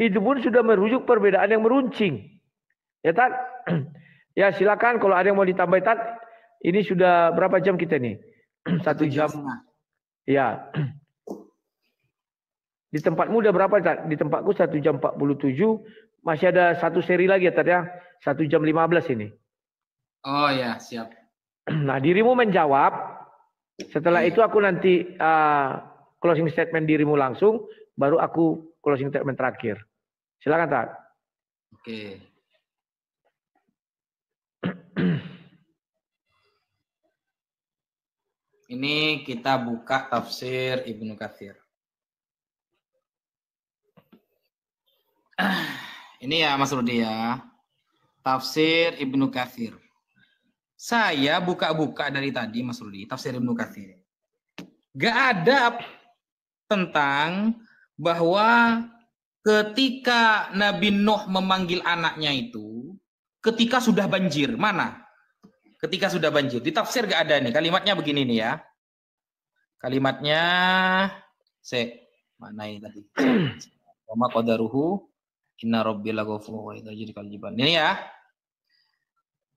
A: Itu pun sudah merujuk perbedaan yang meruncing. Ya, Tat? Ya, silakan kalau ada yang mau ditambah, Tat. Ini sudah berapa jam kita nih? 1 jam. Ya. Di tempatmu udah berapa, Tat? Di tempatku 1 jam 47. Masih ada satu seri lagi ya, Tat ya. 1 jam 15 ini.
B: Oh ya, siap.
A: Nah, dirimu menjawab. Setelah itu aku nanti closing statement dirimu langsung. Baru aku closing statement terakhir. Silakan, Tat.
B: Oke. Ini kita buka tafsir Ibnu Katsir. Ini ya Mas Rudi ya. Tafsir Ibnu Katsir. Saya buka-buka dari tadi Mas Rudi, tafsir Ibnu Katsir. Gak ada tentang bahwa ketika Nabi Nuh memanggil anaknya itu ketika sudah banjir. Mana? Ketika sudah banjir. Di tafsir gak ada nih. Kalimatnya begini nih ya. Kalimatnya mana ini tadi? Wa ma qadaruhu inna rabbil ghafurur rahim. Ini ya.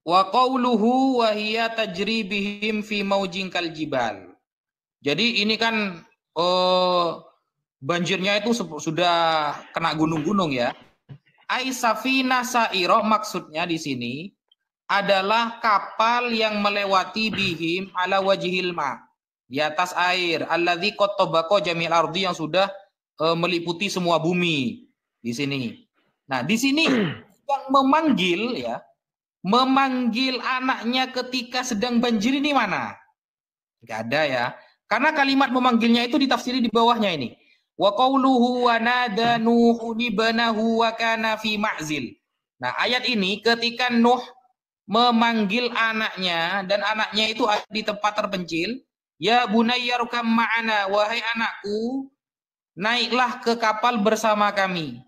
B: Wa qawluhu wa hiya tajri bihim fi maujin kal jibal. Jadi ini kan banjirnya itu sudah kena gunung-gunung ya. Ai safina sa'ira maksudnya di sini adalah kapal yang melewati bihim ala wajhil ma, di atas air, alladzi qad tabaqa jamil ardi, yang sudah meliputi semua bumi di sini. Nah, di sini yang memanggil ya, memanggil anaknya ketika sedang banjir ini mana? Enggak ada ya. Karena kalimat memanggilnya itu ditafsiri di bawahnya ini. Wa qauluhu wa nada Nuhun ibnahu wa kana fi ma'zil. Nah, ayat ini ketika Nuh memanggil anaknya dan anaknya itu ada di tempat terpencil, ya bunayya rukam ma'ana, wahai anakku, naiklah ke kapal bersama kami.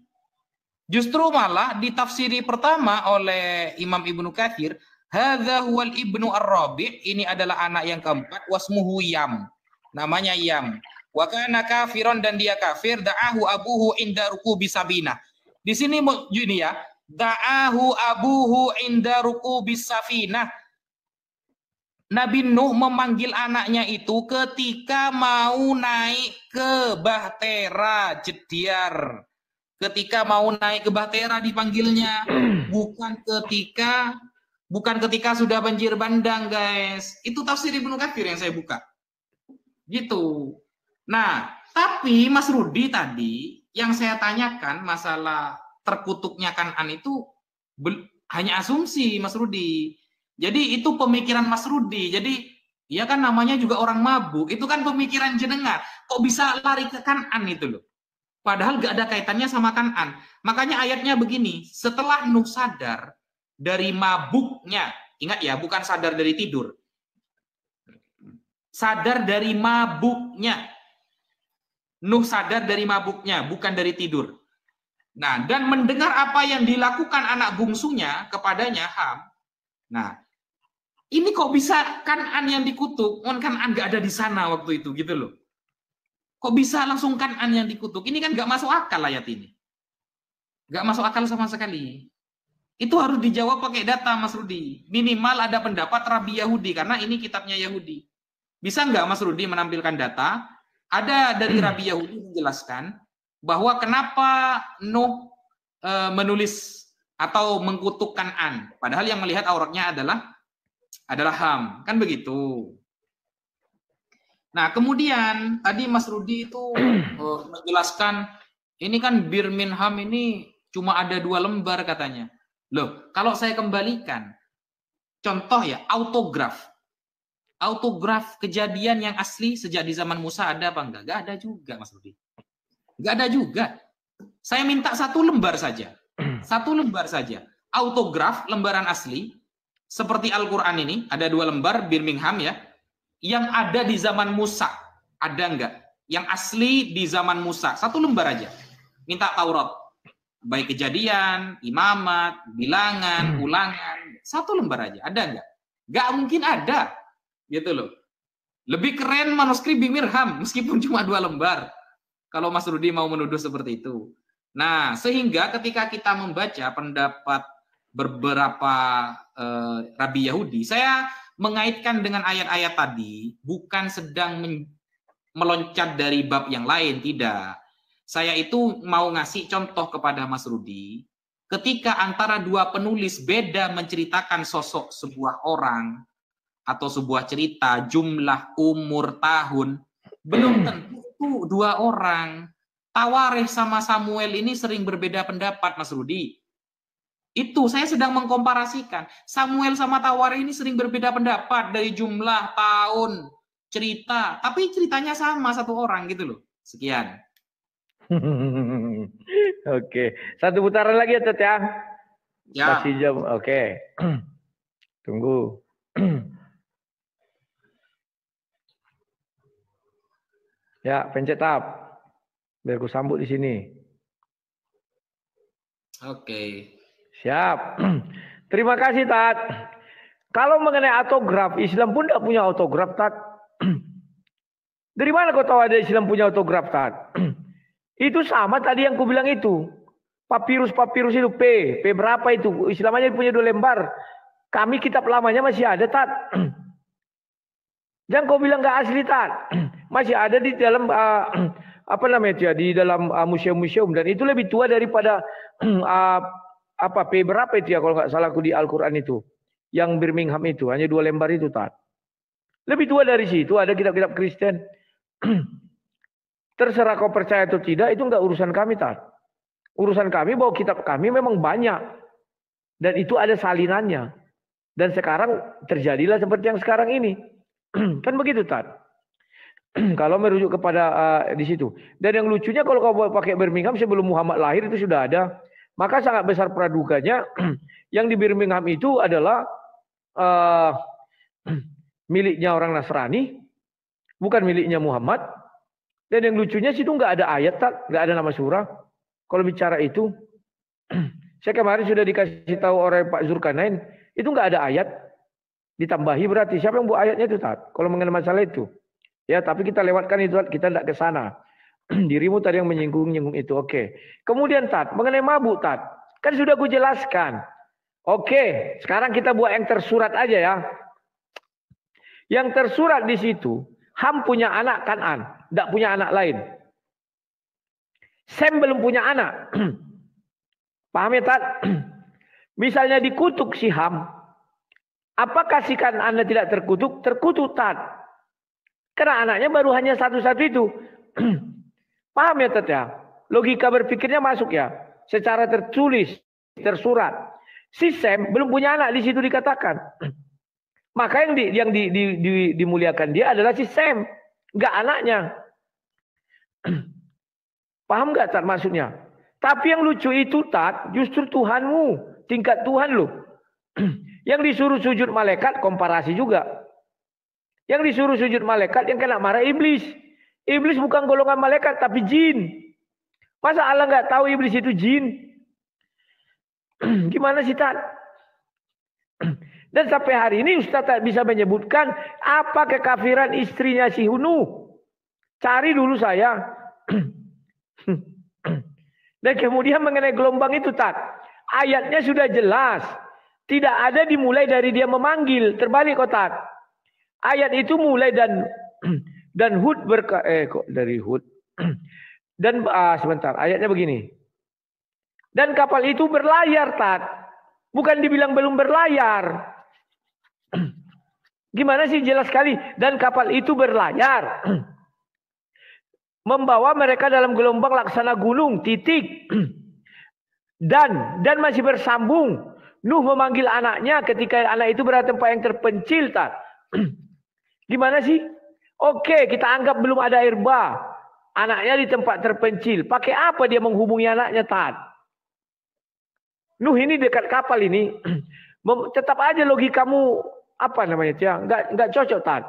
B: Justru malah ditafsiri pertama oleh Imam Ibnu Katsir, hadza huwal ibnu ar-rabi', ini adalah anak yang keempat, wasmuhu Yam, namanya Yam. Wa kana kafiron, dan dia kafir, da'ahu abuhu inda rukubi sabina. Di sini ini ya, da'ahu abuhu inda rukubi safinah. Nabi Nuh memanggil anaknya itu ketika mau naik ke bahtera Jediar. Ketika mau naik ke bahtera dipanggilnya, bukan ketika Bukan ketika sudah banjir bandang, guys. Itu tafsir Ibnu Katsir yang saya buka. Gitu. Nah, tapi Mas Rudi tadi yang saya tanyakan masalah terkutuknya Kan'an itu hanya asumsi, Mas Rudi. Jadi itu pemikiran Mas Rudi. Jadi ya kan namanya juga orang mabuk. Itu kan pemikiran jenengan. Kok bisa lari ke Kan'an itu loh. Padahal gak ada kaitannya sama Kan'an. Makanya ayatnya begini. Setelah Nuh sadar dari mabuknya. Ingat ya, bukan sadar dari tidur. Sadar dari mabuknya. Nuh sadar dari mabuknya, bukan dari tidur. Nah, dan mendengar apa yang dilakukan anak bungsunya kepadanya, Ham. Nah, ini kok bisa Kan'an yang dikutuk? Kan'an gak ada di sana waktu itu, gitu loh. Kok bisa langsung Kan'an yang dikutuk? Ini kan gak masuk akal ayat ini. Gak masuk akal sama sekali. Itu harus dijawab pakai data, Mas Rudi. Minimal ada pendapat Rabi Yahudi, karena ini kitabnya Yahudi. Bisa nggak Mas Rudi menampilkan data? Ada dari Rabi Yahudi menjelaskan bahwa kenapa Nuh menulis atau mengkutuk Kan'an. Padahal yang melihat auratnya adalah Ham. Kan begitu. Nah, kemudian tadi Mas Rudi itu menjelaskan, ini kan Birmingham ini cuma ada 2 lembar katanya. Loh, kalau saya kembalikan, contoh ya, autograf kejadian yang asli sejak di zaman Musa ada apa enggak? Enggak ada juga, Mas Rudi. Enggak ada juga. Saya minta 1 lembar saja. 1 lembar saja. Autograf lembaran asli, seperti Al-Quran ini, ada 2 lembar, Birmingham ya, yang ada di zaman Musa. Ada enggak? Yang asli di zaman Musa. 1 lembar aja. Minta Taurat. Baik kejadian, imamat, bilangan, ulangan. 1 lembar aja. Ada enggak? Enggak mungkin ada. Gitu loh. Lebih keren manuskrip Birmingham meskipun cuma 2 lembar. Kalau Mas Rudi mau menuduh seperti itu. Nah, sehingga ketika kita membaca pendapat beberapa Rabi Yahudi, saya mengaitkan dengan ayat-ayat tadi, bukan sedang meloncat dari bab yang lain, tidak. Saya itu mau ngasih contoh kepada Mas Rudi, ketika antara 2 penulis beda menceritakan sosok sebuah orang, atau sebuah cerita, jumlah, umur, tahun, belum tentu 2 orang. Tawarikh sama Samuel ini sering berbeda pendapat, Mas Rudi. Itu saya sedang mengkomparasikan. Samuel sama Tawarikh ini sering berbeda pendapat dari jumlah, tahun, cerita. Tapi ceritanya sama 1 orang gitu loh. Sekian.
A: Oke. 1 putaran lagi ya, Tet ya? Ya. Masih jam. Oke. Tunggu. Ya, pencet tab. Biar aku sambut di sini.
B: Oke.
A: Siap. Terima kasih, Tat. Kalau mengenai autograf, Islam pun tidak punya autograf, Tat. Dari mana kau tahu ada Islam punya autograf, Tat? Itu sama tadi yang ku bilang itu. Papirus itu P berapa itu? Islam aja punya 2 lembar. Kami kitab lamanya masih ada, Tat. Jangan kau bilang nggak asli, Tat. Masih ada di dalam apa namanya itu ya, di dalam museum-museum, dan itu lebih tua daripada P berapa itu ya kalau nggak salah aku di Al-Quran itu. Yang Birmingham itu hanya 2 lembar itu, Tat. Lebih tua dari situ ada kitab-kitab Kristen. Terserah kau percaya atau tidak, itu nggak urusan kami, Tat. Urusan kami bahwa kitab kami memang banyak. Dan itu ada salinannya. Dan sekarang terjadilah seperti yang sekarang ini. Kan begitu, Tat. Kalau merujuk kepada di situ. Dan yang lucunya kalau kau pakai Birmingham sebelum Muhammad lahir itu sudah ada. Maka sangat besar praduganya yang di Birmingham itu adalah miliknya orang Nasrani, bukan miliknya Muhammad. Dan yang lucunya situ nggak ada ayat, Tat, nggak ada nama surah. Kalau bicara itu, saya kemarin sudah dikasih tahu oleh Pak Zulkarnain, itu nggak ada ayat. Ditambahi berarti siapa yang buat ayatnya itu, Tat? Kalau mengenai masalah itu, ya. Tapi kita lewatkan itu, Tat. Kita tidak ke sana. Dirimu tadi yang menyinggung itu, oke. Kemudian, Tat, mengenai mabuk, Tat, kan sudah gue jelaskan. Oke, sekarang kita buat yang tersurat aja ya. Yang tersurat di situ, Ham punya anak Kan'an, tidak punya anak lain. Sem belum punya anak. Paham ya, Tat? Misalnya dikutuk si Ham, Apakah sikan Anda tidak terkutuk? Terkutuk, Tat. Karena anaknya baru hanya satu-satu itu. Paham ya, Tat ya? Logika berpikirnya masuk ya. Secara tertulis, tersurat. Si Sam belum punya anak, di situ dikatakan. Maka yang dimuliakan dia adalah si Sam, enggak anaknya. Paham enggak, Tat, maksudnya? Tapi yang lucu itu, Tat, justru Tuhanmu, tingkat Tuhan loh. Yang disuruh sujud malaikat, komparasi juga. Yang disuruh sujud malaikat, yang kena marah iblis. Iblis bukan golongan malaikat, tapi jin. Masa Allah nggak tahu iblis itu jin? Gimana sih, Tat? Dan sampai hari ini Ustaz tak bisa menyebutkan apa kekafiran istrinya si Nuh. Cari dulu saya. Dan kemudian mengenai gelombang itu, Tat. Ayatnya sudah jelas. Tidak ada dimulai dari dia memanggil. Terbalik, Tat. Ayat itu mulai dan Hud kok dari Hud. Dan sebentar, ayatnya begini. Dan kapal itu berlayar, Tat. Bukan dibilang belum berlayar. Gimana sih, jelas sekali. Dan kapal itu berlayar. Membawa mereka dalam gelombang laksana gunung, titik. Dan masih bersambung. Nuh memanggil anaknya ketika anak itu berada tempat yang terpencil, Tat. Gimana sih? Oke, kita anggap belum ada air bah. Anaknya di tempat terpencil. Pakai apa dia menghubungi anaknya, Tat? Nuh ini dekat kapal ini. Tetap aja logikamu apa namanya, Tia? Enggak cocok, Tat.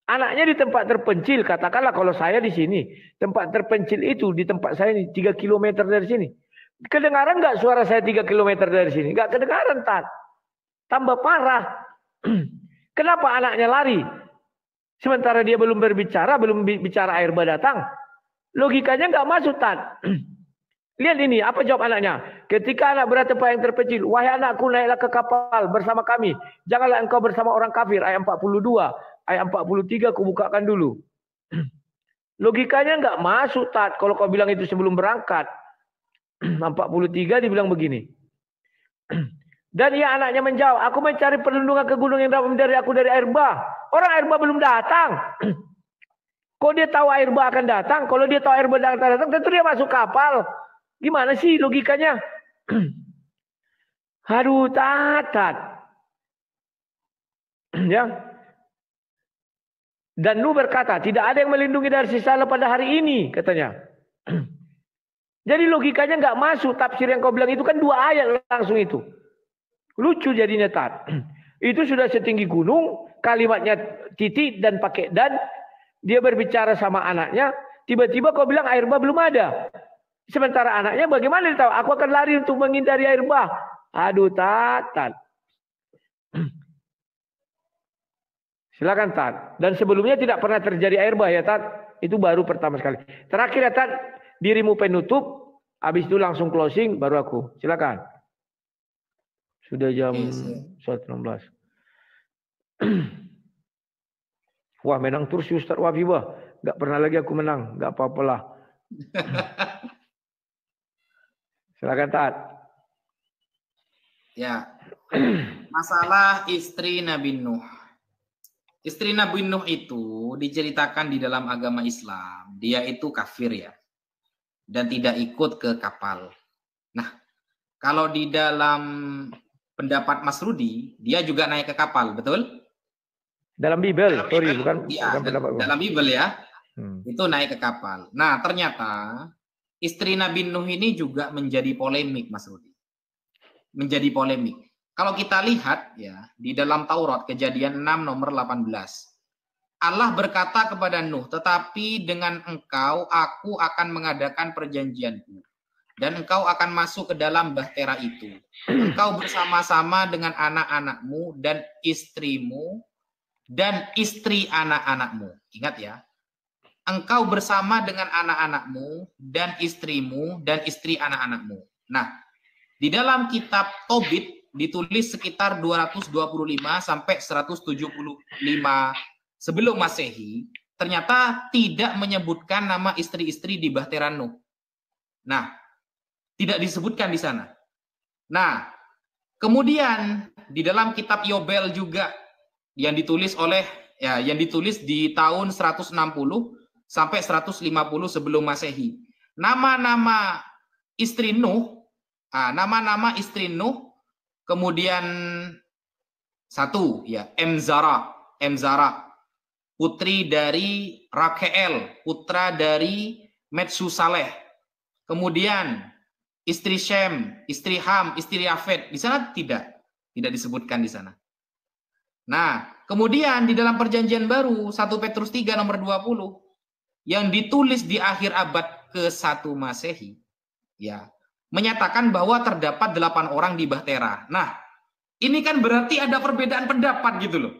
A: Anaknya di tempat terpencil, katakanlah kalau saya di sini, tempat terpencil itu di tempat saya ini 3 km dari sini. Kedengaran enggak suara saya 3 km dari sini? Enggak kedengaran, Tat. Tambah parah. Kenapa anaknya lari? Sementara dia belum berbicara, belum bicara air bah datang. Logikanya enggak masuk, Tat. Lihat ini, apa jawab anaknya? Ketika anak berada tempat yang terpencil, wahai anakku, naiklah ke kapal bersama kami. Janganlah engkau bersama orang kafir. Ayat 42. Ayat 43 aku bukakan dulu. Logikanya enggak masuk, Tat. Kalau kau bilang itu sebelum berangkat. 43 dibilang begini. Dan ia anaknya menjawab, aku mencari perlindungan ke gunung yang dapat menghindari aku dari air bah. Orang air bah belum datang. Kok dia tahu air bah akan datang? Kalau dia tahu air bah akan datang, tentu dia masuk kapal. Gimana sih logikanya? Aduh, Tat. Ya. Dan Nuh berkata, tidak ada yang melindungi dari sisa pada hari ini, katanya. Jadi logikanya nggak masuk. Tafsir yang kau bilang itu kan 2 ayat langsung itu. Lucu jadinya, Tat. Itu sudah setinggi gunung, kalimatnya titik dan pakai dan. Dia berbicara sama anaknya, tiba-tiba kau bilang air bah belum ada. Sementara anaknya bagaimana dia tahu? Aku akan lari untuk menghindari air bah. Aduh, Tat. Silakan, Tat. Dan sebelumnya tidak pernah terjadi air bah ya, Tat. Itu baru pertama sekali. Terakhir ya, Tat. Dirimu penutup. Habis itu langsung closing. Baru aku. Silakan. Sudah jam 1.16. Wah, menang terus Ustaz Wafibah. Gak pernah lagi aku menang. Gak apa-apalah. Silakan, Tat.
B: Ya. Masalah istri Nabi Nuh. Istri Nabi Nuh itu diceritakan di dalam agama Islam. Dia itu kafir ya. Dan tidak ikut ke kapal. Nah, kalau di dalam pendapat Mas Rudi, dia juga naik ke kapal, betul?
A: Dalam Bible, bukan
B: dalam Bible ya. Itu naik ke kapal. Nah, ternyata istri Nabi Nuh ini juga menjadi polemik, Mas Rudi. Menjadi polemik. Kalau kita lihat ya, di dalam Taurat Kejadian 6 nomor 18. Allah berkata kepada Nuh, tetapi dengan engkau aku akan mengadakan perjanjianku. Dan engkau akan masuk ke dalam bahtera itu. Engkau bersama-sama dengan anak-anakmu dan istrimu dan istri anak-anakmu. Ingat ya. Engkau bersama dengan anak-anakmu dan istrimu dan istri anak-anakmu. Nah, di dalam kitab Tobit ditulis sekitar 225 sampai 175 sebelum Masehi, ternyata tidak menyebutkan nama istri-istri di bahtera Nuh. Nah, tidak disebutkan di sana. Nah, kemudian di dalam kitab Yobel juga yang ditulis di tahun 160 sampai 150 sebelum Masehi. Nama-nama istri Nuh, kemudian satu ya, Emzara, putri dari Rakel, putra dari Metsusaleh. Kemudian istri Shem, istri Ham, istri Yafet. Di sana tidak disebutkan di sana. Nah, kemudian di dalam Perjanjian Baru 1 Petrus 3 nomor 20 yang ditulis di akhir abad ke-1 Masehi, ya, menyatakan bahwa terdapat 8 orang di Bahtera. Nah, ini kan berarti ada perbedaan pendapat gitu loh.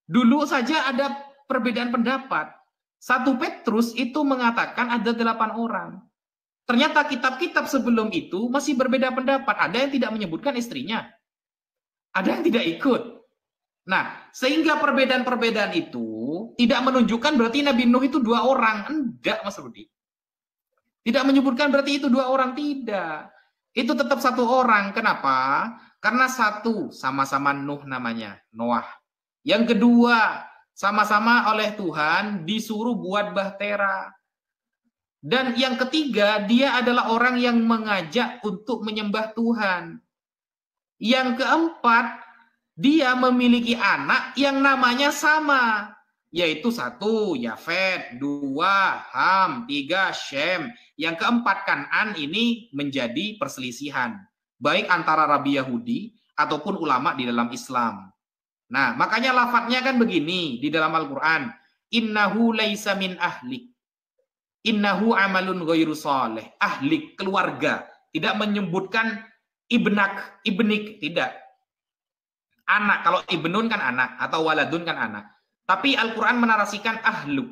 B: Dulu saja ada perbedaan pendapat. 1 Petrus itu mengatakan ada 8 orang. Ternyata kitab-kitab sebelum itu masih berbeda pendapat. Ada yang tidak menyebutkan istrinya. Ada yang tidak ikut. Nah, sehingga perbedaan-perbedaan itu tidak menunjukkan berarti Nabi Nuh itu 2 orang. Enggak, Mas Rudi. Tidak menyebutkan berarti itu 2 orang, tidak. Itu tetap 1 orang. Kenapa? Karena satu, sama-sama Nuh namanya, Noah. Yang kedua, sama-sama oleh Tuhan disuruh buat bahtera. Dan yang ketiga, dia adalah orang yang mengajak untuk menyembah Tuhan. Yang keempat, dia memiliki anak yang namanya sama. Yaitu 1, Yafet, 2, Ham, 3, Shem. Yang keempat, Kan'an ini menjadi perselisihan. Baik antara Rabi Yahudi ataupun ulama di dalam Islam. Nah, makanya lafadznya kan begini di dalam Al-Quran. Innahu laisa min ahlik. Innahu amalun ghairu saleh. Ahlik, keluarga. Tidak menyebutkan ibnik, tidak. Anak, kalau ibnun kan anak, atau waladun kan anak. Tapi Al-Quran menarasikan ahluk.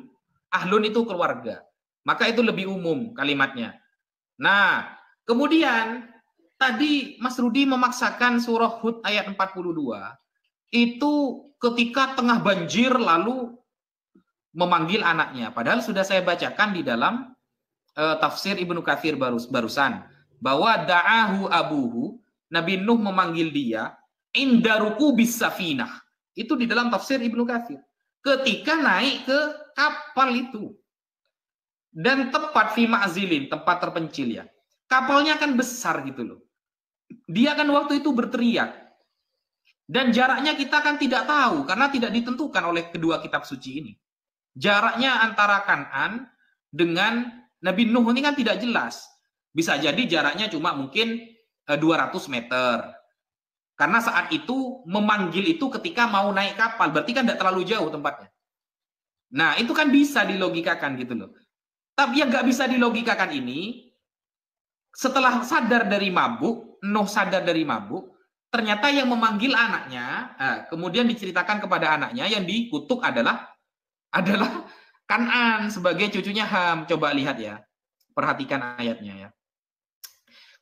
B: Ahlun itu keluarga. Maka itu lebih umum kalimatnya. Nah, kemudian tadi Mas Rudi memaksakan surah Hud ayat 42. Itu ketika tengah banjir lalu memanggil anaknya. Padahal sudah saya bacakan di dalam tafsir Ibnu Katsir barusan. Bahwa da'ahu abuhu, Nabi Nuh memanggil dia, indaruku bisafinah. Itu di dalam tafsir Ibnu Katsir. Ketika naik ke kapal itu. Dan tepat fi ma'zilin, tempat terpencil ya. Kapalnya kan besar gitu loh. Dia kan waktu itu berteriak. Dan jaraknya kita kan tidak tahu karena tidak ditentukan oleh kedua kitab suci ini. Jaraknya antara Kan'an dengan Nabi Nuh ini kan tidak jelas. Bisa jadi jaraknya cuma mungkin 200 meter. Karena saat itu memanggil itu ketika mau naik kapal. Berarti kan tidak terlalu jauh tempatnya. Nah, itu kan bisa dilogikakan gitu loh. Tapi yang nggak bisa dilogikakan ini, setelah sadar dari mabuk, Nuh sadar dari mabuk, ternyata yang memanggil anaknya, kemudian diceritakan kepada anaknya, yang dikutuk adalah Kan'an sebagai cucunya Ham. Coba lihat ya, perhatikan ayatnya ya.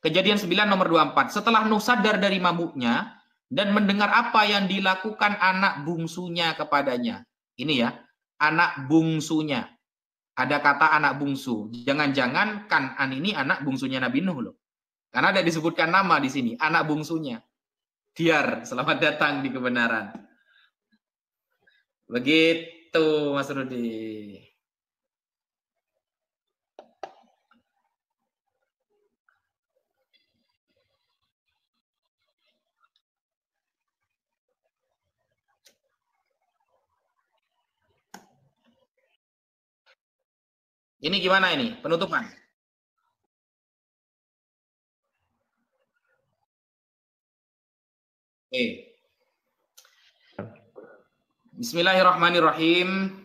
B: Kejadian 9 nomor 24. Setelah Nuh sadar dari mabuknya dan mendengar apa yang dilakukan anak bungsunya kepadanya. Ini ya, anak bungsunya. Ada kata anak bungsu. Jangan-jangan Kan'an ini anak bungsunya Nabi Nuh loh. Karena ada disebutkan nama di sini, anak bungsunya. Diar, selamat datang di kebenaran. Begitu Mas Rudi. Ini gimana ini? Penutupan. Oke. Bismillahirrahmanirrahim.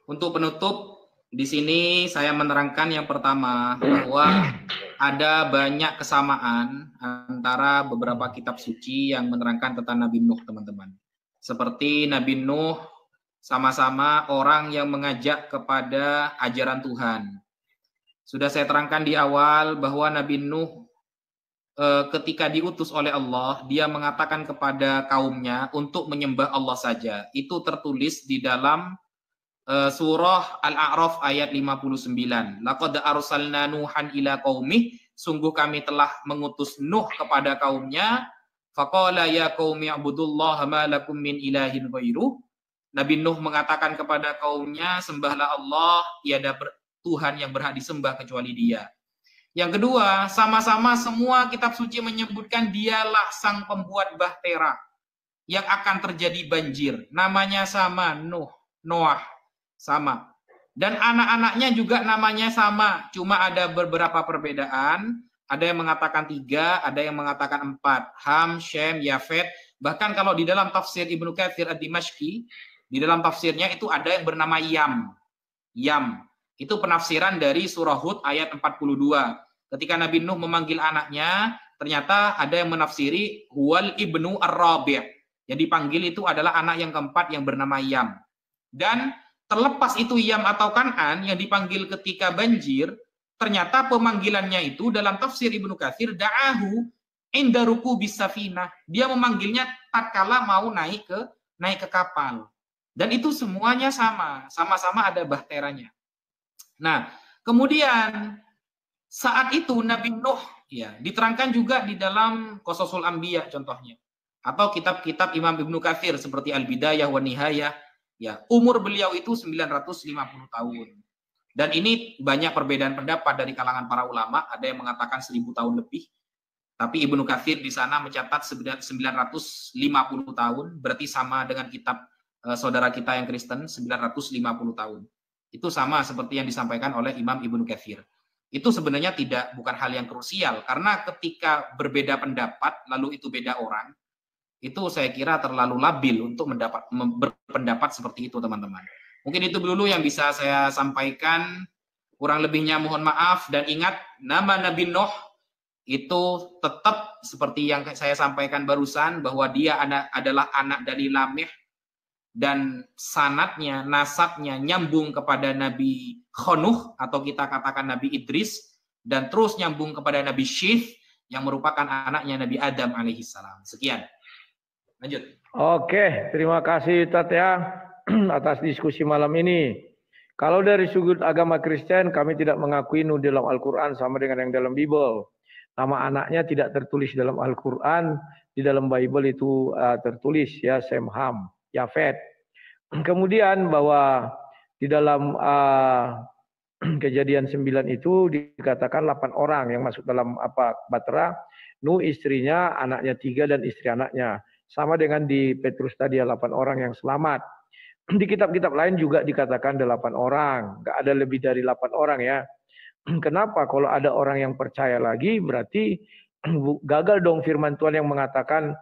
B: Untuk penutup, di sini saya menerangkan yang pertama bahwa ada banyak kesamaan antara beberapa kitab suci yang menerangkan tentang Nabi Nuh, teman-teman. Seperti Nabi Nuh sama-sama orang yang mengajak kepada ajaran Tuhan. Sudah saya terangkan di awal bahwa Nabi Nuh ketika diutus oleh Allah, dia mengatakan kepada kaumnya untuk menyembah Allah saja. Itu tertulis di dalam surah Al-A'raf ayat 59. Laqad arsalna Nuhan ila qaumih, sungguh kami telah mengutus Nuh kepada kaumnya, Faqala ya qaumi ibudullaha ma lakum min ilahin ghairuh. Nabi Nuh mengatakan kepada kaumnya, sembahlah Allah, tiada Tuhan yang berhak disembah kecuali Dia. Yang kedua, sama-sama semua kitab suci menyebutkan dialah sang pembuat bahtera yang akan terjadi banjir. Namanya sama, Noah, sama. Dan anak-anaknya juga namanya sama, cuma ada beberapa perbedaan. Ada yang mengatakan 3, ada yang mengatakan 4. Ham, Shem, Yafet. Bahkan kalau di dalam tafsir Ibnu Katsir ad-Dimashqi, di dalam tafsirnya itu ada yang bernama Yam. Yam. Itu penafsiran dari surah Hud ayat 42. Ketika Nabi Nuh memanggil anaknya, ternyata ada yang menafsiri huwal ibnu ar-rabi'. Yang dipanggil itu adalah anak yang keempat yang bernama Yam. Dan terlepas itu Yam atau Kan'an yang dipanggil ketika banjir, ternyata pemanggilannya itu dalam tafsir Ibnu Katsir da'ahu inda rukubi safinah. Dia memanggilnya tatkala mau naik ke kapal. Dan itu semuanya sama-sama ada bahteranya. Nah, kemudian saat itu Nabi Nuh ya diterangkan juga di dalam Qasasul Anbiya contohnya, atau kitab-kitab Imam Ibnu Katsir seperti Al-Bidayah wa Nihayah, ya, umur beliau itu 950 tahun. Dan ini banyak perbedaan pendapat dari kalangan para ulama, ada yang mengatakan 1000 tahun lebih. Tapi Ibnu Katsir di sana mencatat 950 tahun, berarti sama dengan kitab saudara kita yang Kristen 950 tahun. Itu sama seperti yang disampaikan oleh Imam Ibnu Katsir. Itu sebenarnya bukan hal yang krusial, karena ketika berbeda pendapat lalu itu beda orang, itu saya kira terlalu labil untuk berpendapat seperti itu, teman-teman. Mungkin itu dulu yang bisa saya sampaikan. Kurang lebihnya mohon maaf, dan ingat nama Nabi Nuh itu tetap seperti yang saya sampaikan barusan, bahwa dia adalah anak dari Lameh, dan sanadnya, nasabnya nyambung kepada Nabi Khanuh, atau kita katakan Nabi Idris, dan terus nyambung kepada Nabi Syith yang merupakan anaknya Nabi Adam alaihissalam. Sekian. Lanjut.
A: Oke, terima kasih Tat ya atas diskusi malam ini. Kalau dari sudut agama Kristen, kami tidak mengakui Nuh dalam Al-Quran sama dengan yang dalam Bible. Nama anaknya tidak tertulis dalam Al-Quran, di dalam Bible itu tertulis ya Sem, Ham, Yafet. Kemudian bahwa di dalam Kejadian 9 itu dikatakan 8 orang yang masuk dalam bahtera. Nuh istrinya, anaknya 3 dan istri anaknya. Sama dengan di Petrus tadi 8 orang yang selamat. Di kitab-kitab lain juga dikatakan 8 orang. Nggak ada lebih dari 8 orang ya. Kenapa? Kalau ada orang yang percaya lagi berarti gagal dong firman Tuhan yang mengatakan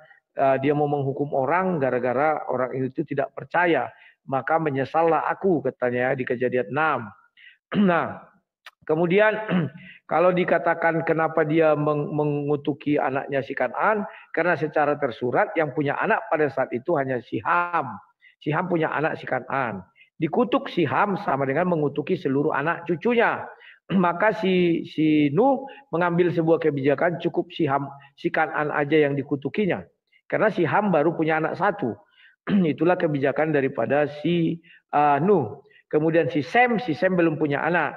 A: dia mau menghukum orang gara-gara orang itu tidak percaya. Maka menyesallah aku, katanya di Kejadian 6. Nah, kemudian kalau dikatakan kenapa dia mengutuki anaknya si Kan'an, karena secara tersurat yang punya anak pada saat itu hanya si Ham. Si Ham punya anak si Kan'an. Dikutuk si Ham sama dengan mengutuki seluruh anak cucunya. Maka si Nuh mengambil sebuah kebijakan, cukup si Kan'an aja yang dikutukinya. Karena si Ham baru punya anak 1. Itulah kebijakan daripada si Nuh. Kemudian si Sem belum punya anak.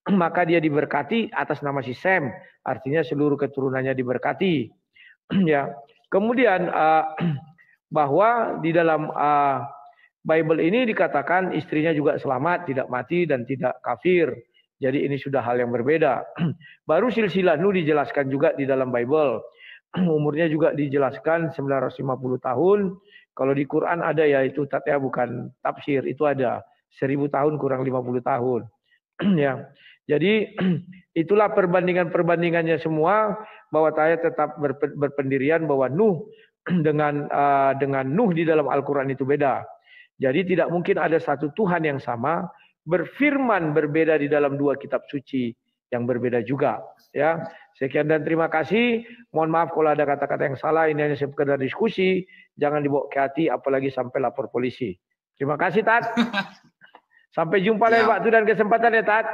A: Maka dia diberkati atas nama si Sem. Artinya seluruh keturunannya diberkati. Ya. Kemudian bahwa di dalam Bible ini dikatakan istrinya juga selamat, tidak mati dan tidak kafir. Jadi ini sudah hal yang berbeda. Baru silsilah Nuh dijelaskan juga di dalam Bible. Umurnya juga dijelaskan 950 tahun. Kalau di Quran ada ya itu ya bukan tafsir, itu ada 1000 tahun kurang 50 tahun. Ya. Jadi itulah perbandingannya semua, bahwa saya tetap berpendirian bahwa Nuh dengan Nuh di dalam Al-Quran itu beda. Jadi tidak mungkin ada satu Tuhan yang sama berfirman berbeda di dalam 2 kitab suci yang berbeda juga. Ya, sekian dan terima kasih. Mohon maaf kalau ada kata-kata yang salah. Ini hanya sekedar diskusi. Jangan dibawa ke hati, apalagi sampai lapor polisi. Terima kasih, Tat. Sampai jumpa lain waktu dan kesempatan ya, Tat.